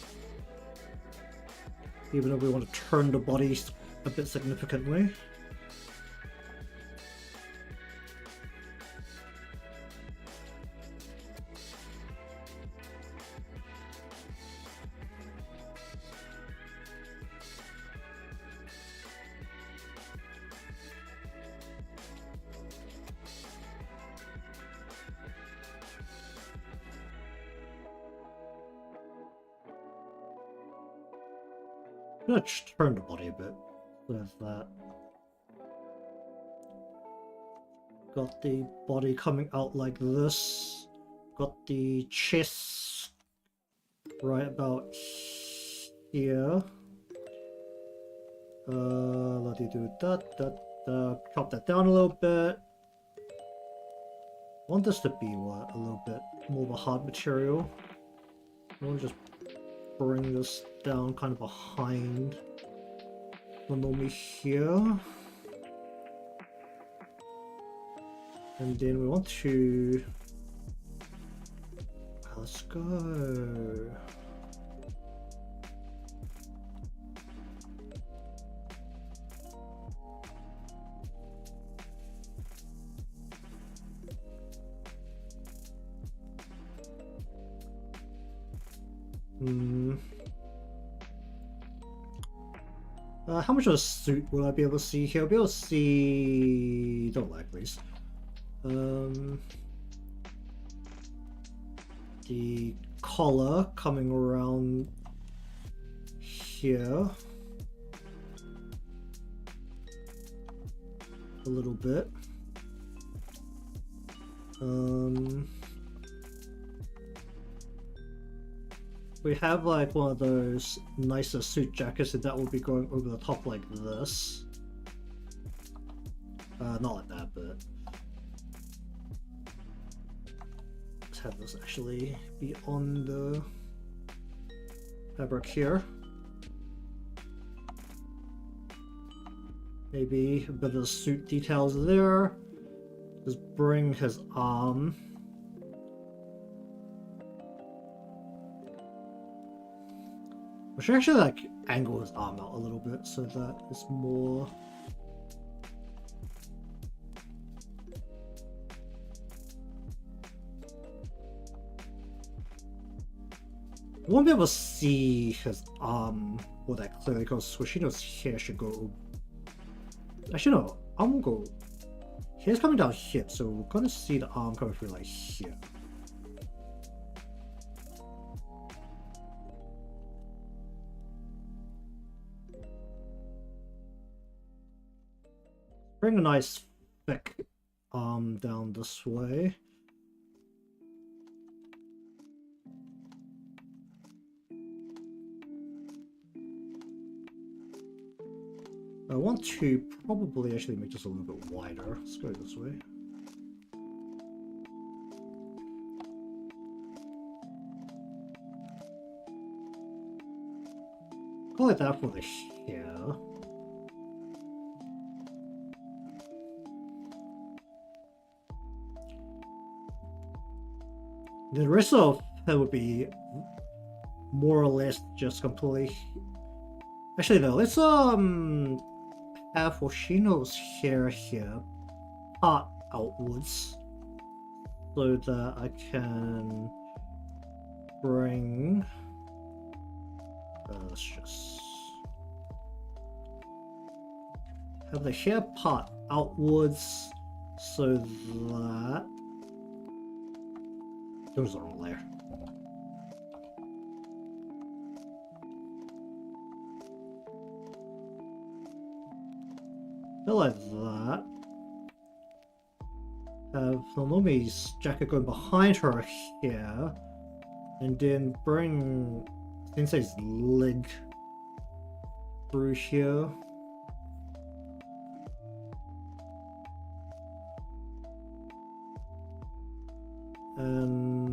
even though we want to turn the body a bit significantly. I'm gonna turn the body a bit. There's that. Got the body coming out like this. Got the chest right about here. Let me do that. Chop that down a little bit. I want this to be what? A little bit more of a hard material. I want to just bring this down kind of behind Nonomi here. And then we want to... Let's go. How much of a suit will I be able to see here? I'll be able to see... Don't lag, please. The collar coming around here. A little bit. We have like one of those nicer suit jackets and that will be going over the top like this. Not like that, but let's have this actually be on the fabric here. Maybe a bit of suit details there. Just bring his arm. We should actually like angle his arm out a little bit so that it's more... We won't be able to see his arm all that clearly because Hoshino's hair should go... Actually no, arm won't go... Hair's coming down here, so we're gonna see the arm coming through like here. Bring a nice thick arm down this way. I want to probably actually make this a little bit wider. Let's go this way. like that for the hair. The rest of it would be more or less just completely. Actually, no. Let's have Hoshino's hair here part outwards, so that I can bring. Let's just have the hair part outwards, so that goes on there. So like that. Have Nonomi's jacket going behind her here, and then bring Sensei's leg through here. And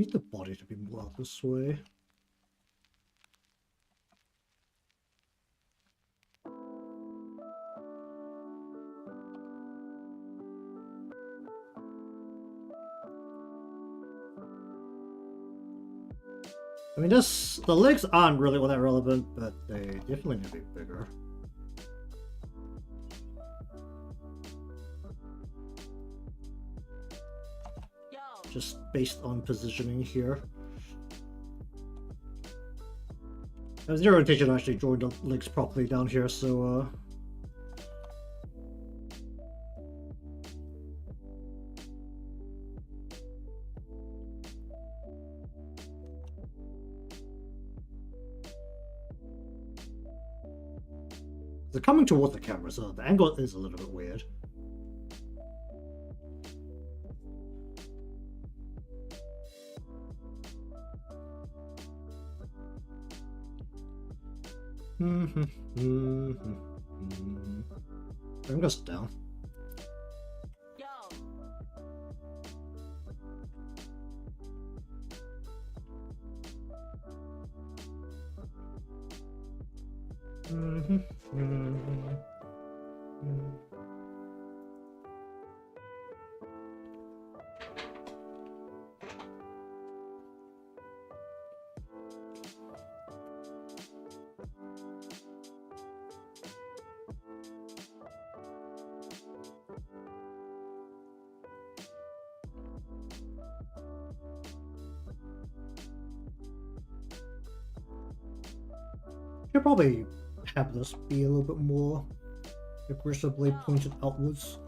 need the body to be more out this way. I mean, the legs aren't really all that relevant, but they definitely need to be bigger. Just based on positioning here. I have zero intention of actually drawing the legs properly down here, so they're coming towards the camera, so the angle is a little bit weird. I'm just down. Should probably have this be a little bit more aggressively pointed outwards.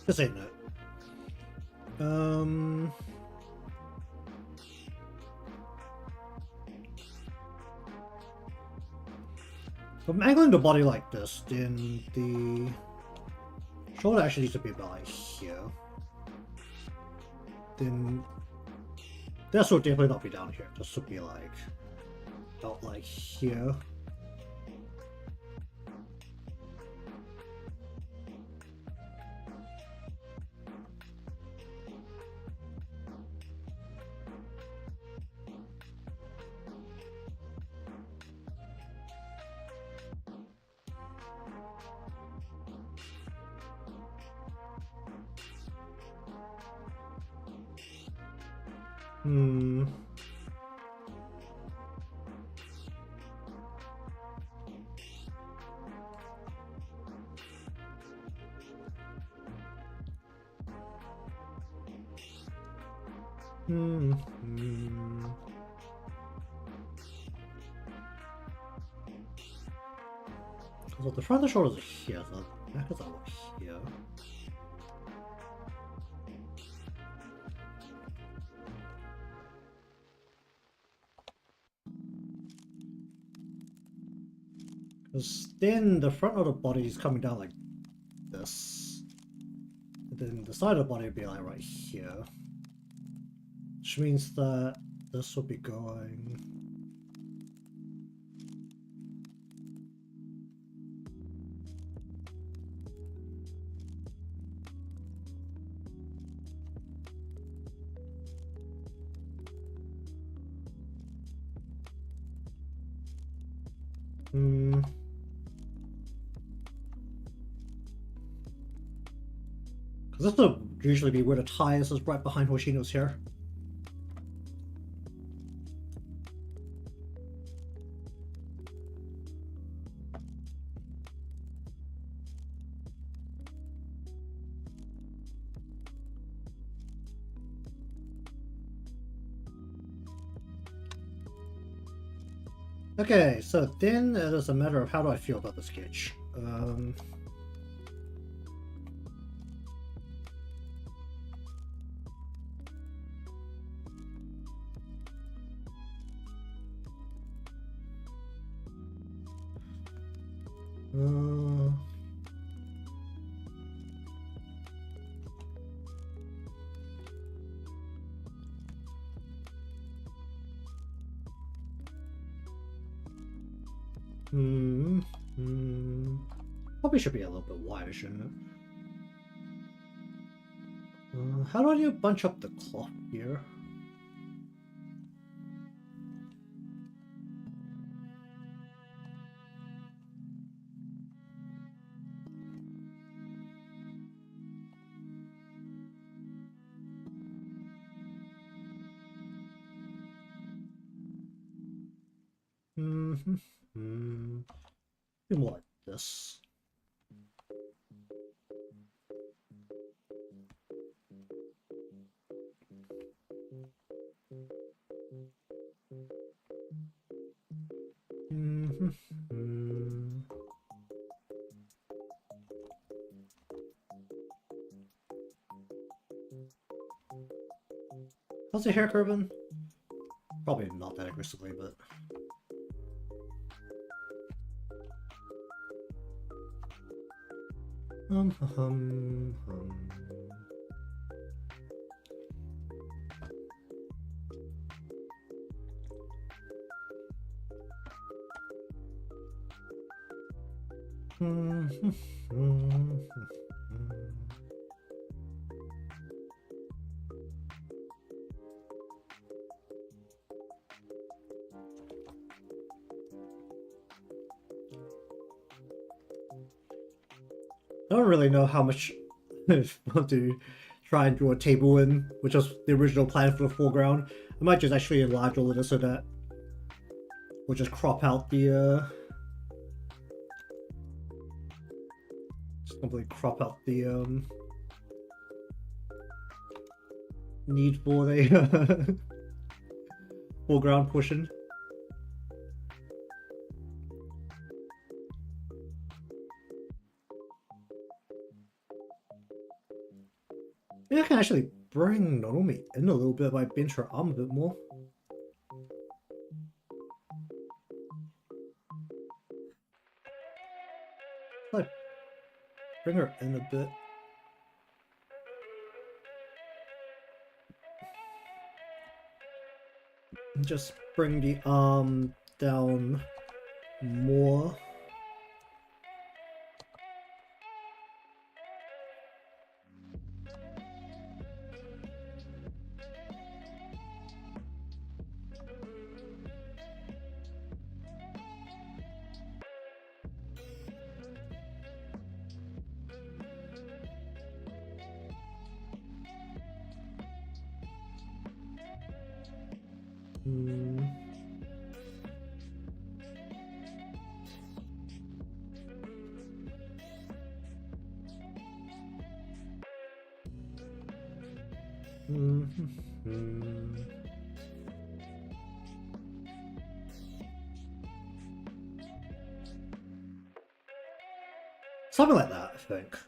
This ain't it. If I'm angling the body like this, then the shoulder actually needs to be about like here. Then this will definitely not be down here. This would be like about like here. Hmm. Hmm. Hmm. So the front of the shoulders are here, the back is over here. Because then the front of the body is coming down like this. And then the side of the body would be like right here. Which means that this will be going... Hmm. Because this would usually be where the tie is right behind Hoshino's hair. Okay, so then it is a matter of how do I feel about the sketch. Uh, Probably should be a little bit wider, shouldn't it? How do I bunch up the cloth here? Be more like this. How's the hair curving? Probably not that aggressively, but... I don't really know how much I want to try and draw a table in, which was the original plan for the foreground. I might just actually enlarge all of this so that we'll just crop out the just completely crop out the need for the foreground portion. Maybe I can actually bring Nonomi in a little bit by bend her arm a bit more. Like, bring her in a bit. Just bring the arm down more. Hmm. Something like that, I think.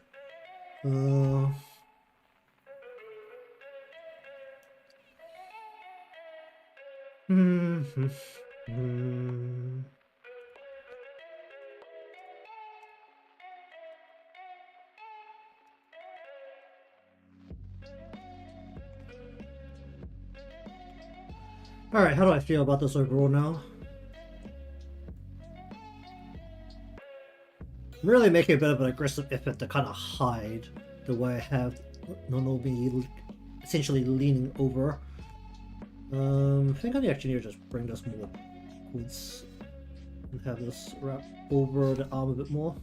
Alright, how do I feel about this overall now? I'm really making a bit of an aggressive effort to kind of hide the way I have Nonomi essentially leaning over. I think I actually need to just bring this more goods and have this wrap over the arm a bit more.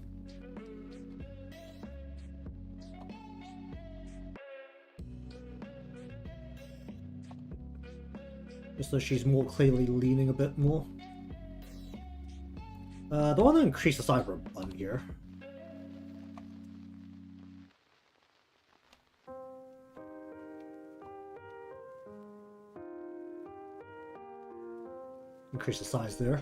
Just so she's more clearly leaning a bit more. Don't want to increase the size of her bun here. Increase the size there.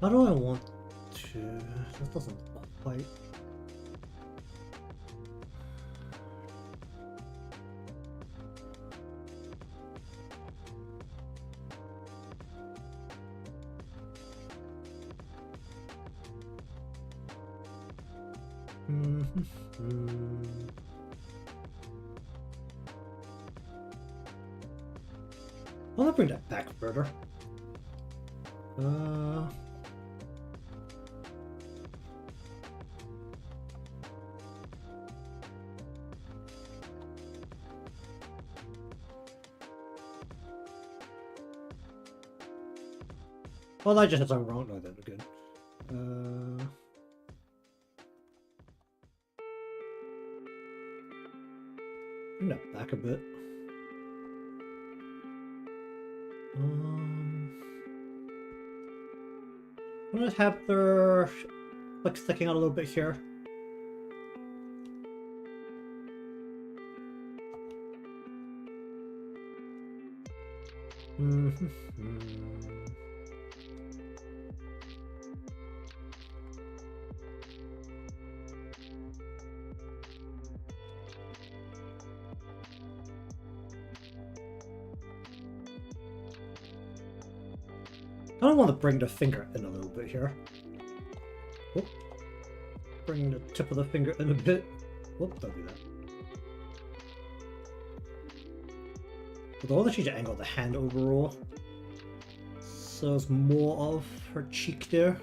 How do I want to? That doesn't quite. I want to bring that back further. Well, I just had something wrong. No, that was good. Bring that back a bit. I'm gonna have their like sticking out a little bit here. I don't want to bring the finger in a little bit here. Whoop. Bring the tip of the finger in a bit. Whoop, don't do that. But I want to change the angle of the hand overall. So it's more of her cheek there.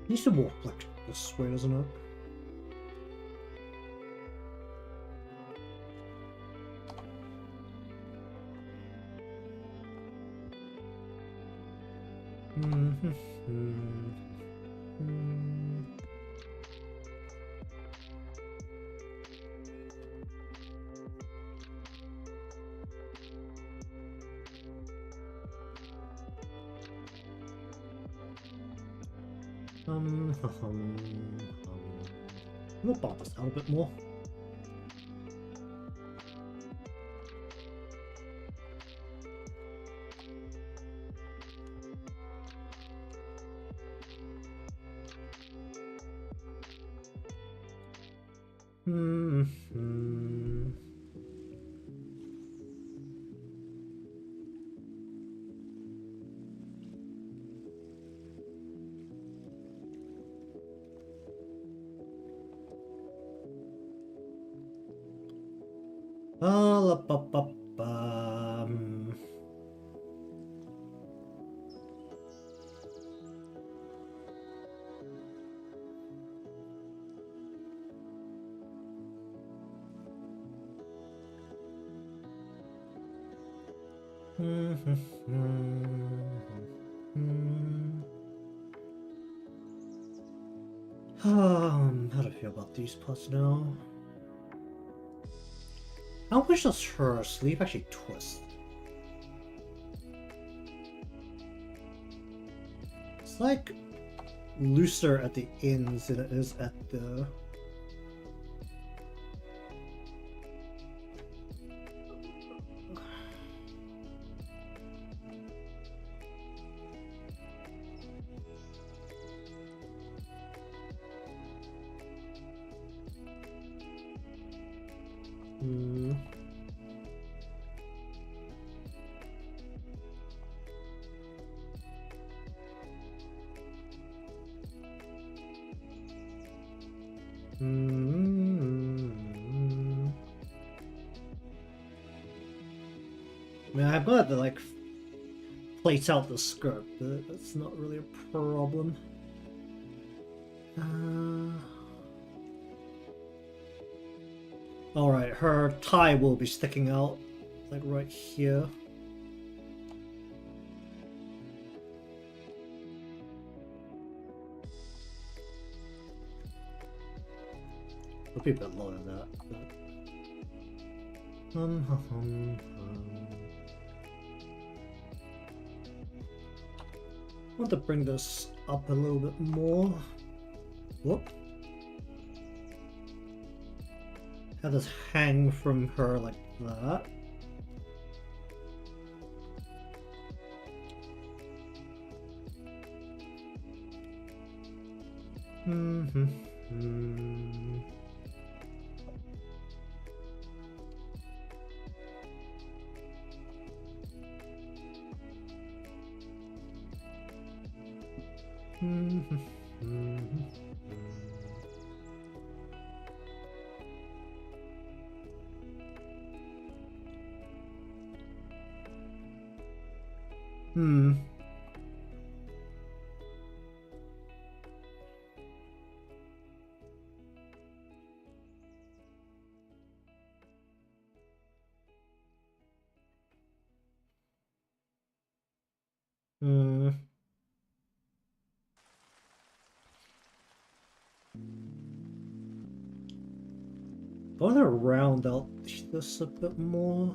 Needs to walk like this way, doesn't it? We'll bump this down a bit more. How do I feel about these parts now? I wish does her sleeve actually twist. It's like looser at the ends than it is at the... I mean, I'm glad that like plates out the skirt, but that's not really a problem. Alright, her tie will be sticking out, like right here. It'll be a bit lower than that. But... I want to bring this up a little bit more. Whoop. Have this hang from her like that. I want to round out this a bit more.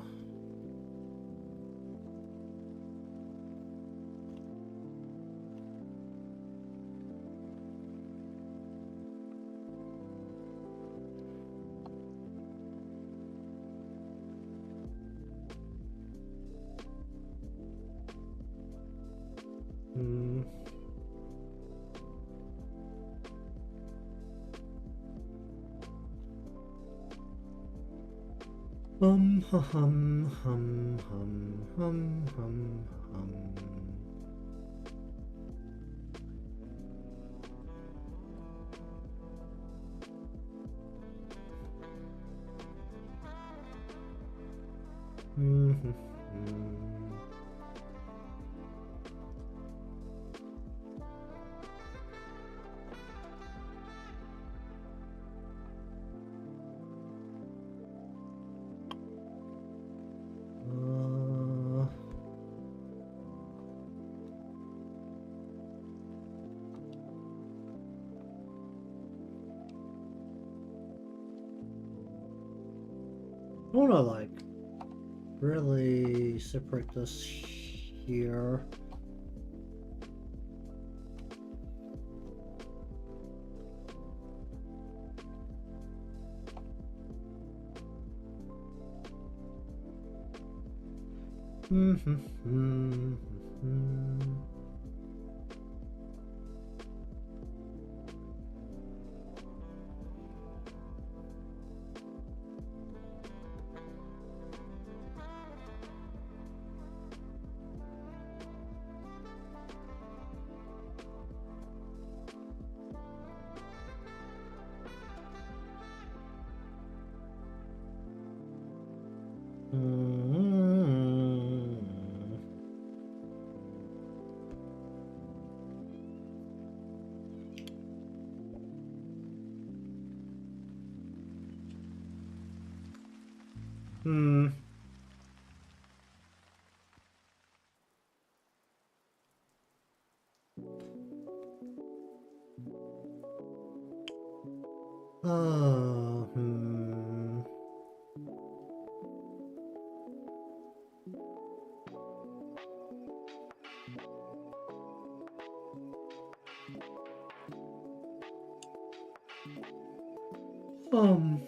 I wanna like really separate this here. Um.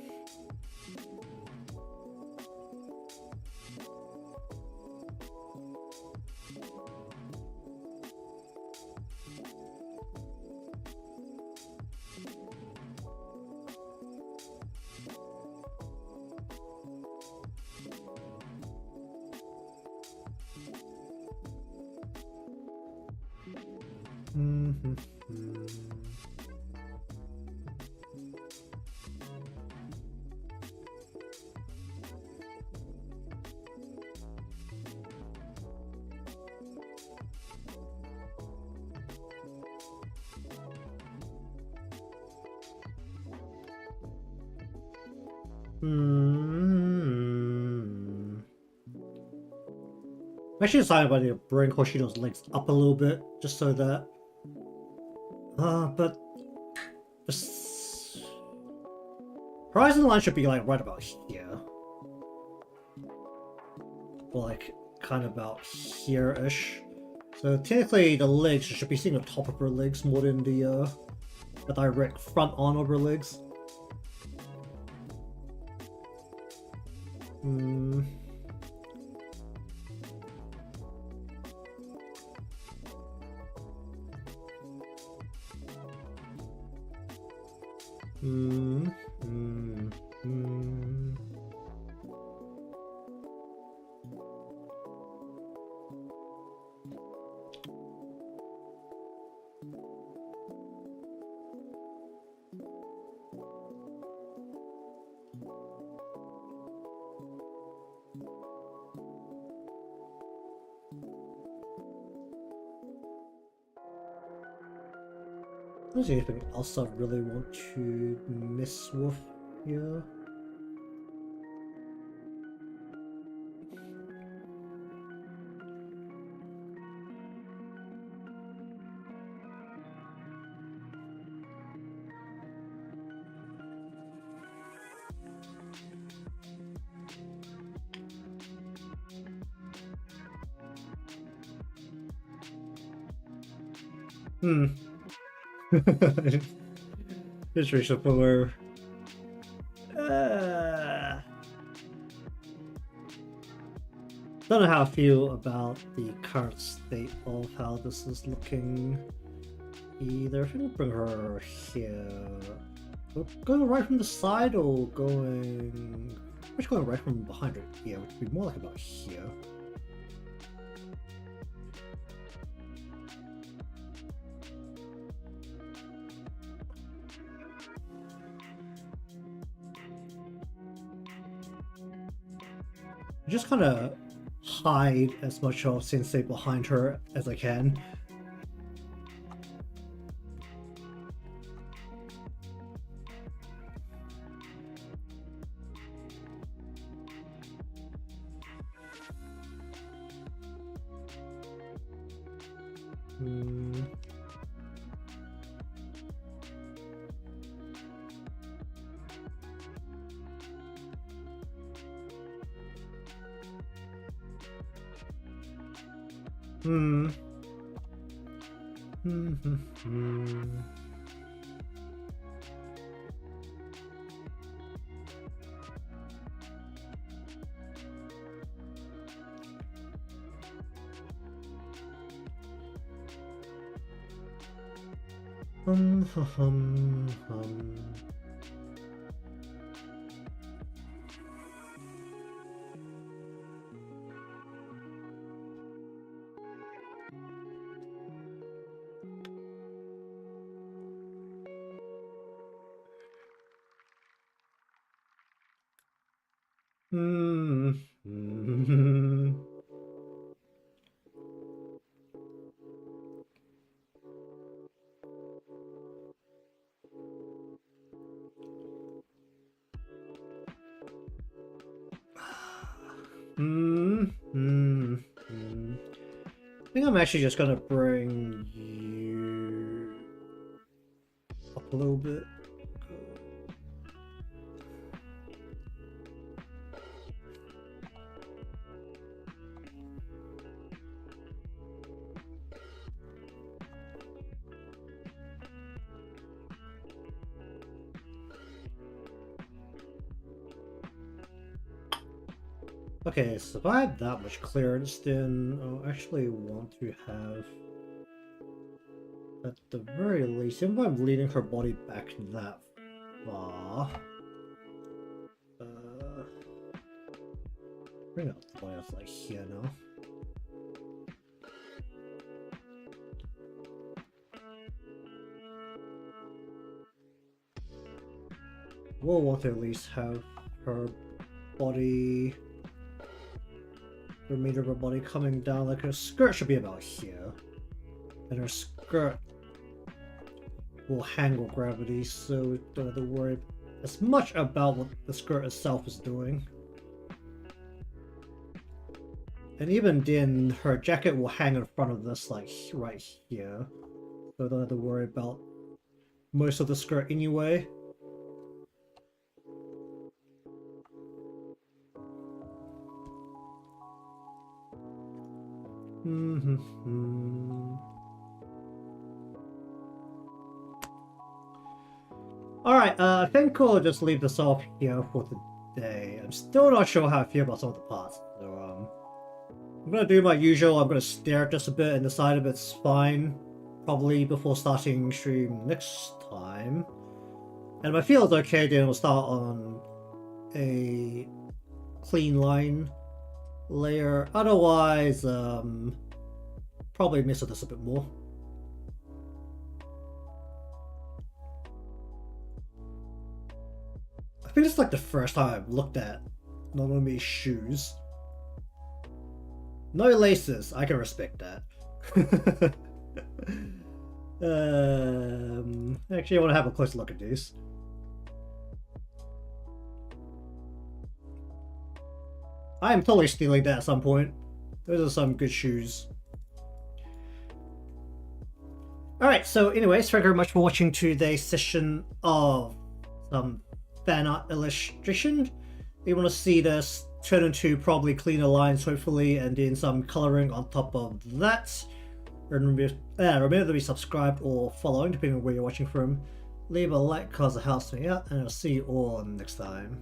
I'm actually deciding about to bring Hoshino's legs up a little bit, just so that. But this horizon line should be like right about here, or like kind of about here-ish. So technically, the legs should be seeing the top of her legs more than the direct front arm of her legs. Is there anything else I really want to mess with here? Situation where don't know how I feel about the current state of how this is looking either. I think we'll bring her here. Going right from the side or going... Which going right from behind her here, which would be more like about here. Just kind of hide as much of Sensei behind her as I can. Hmm. I think I'm actually just gonna bring you up a little bit. Okay, so if I have that much clearance, then I'll actually want to have, at the very least, if I'm leading her body back that far, bring up the body up like here now. We'll want to at least have her body, the remainder of her body coming down, like her skirt should be about here. And her skirt will handle gravity, so don't have to worry as much about what the skirt itself is doing. And even then, her jacket will hang in front of this, like, right here. So don't have to worry about most of the skirt anyway. Alright, I think we'll just leave this off here for today. I'm still not sure how I feel about some of the parts. So, I'm gonna do my usual. I'm gonna stare at this a bit and decide if it's fine. Probably before starting stream next time. And if I feel it's okay, then we'll start on a clean line layer. Otherwise, probably mess with this a bit more. I think it's like the first time I've looked at Nonomi's shoes. No laces, I can respect that. Actually, I want to have a closer look at these. I am totally stealing that at some point. Those are some good shoes. Alright, so anyways, thank you very much for watching today's session of some fan art illustration. If you want to see this turn into probably cleaner lines, hopefully, and then some coloring on top of that. Remember to be subscribed or following, depending on where you're watching from. Leave a like cause it helps me out, and I'll see you all next time.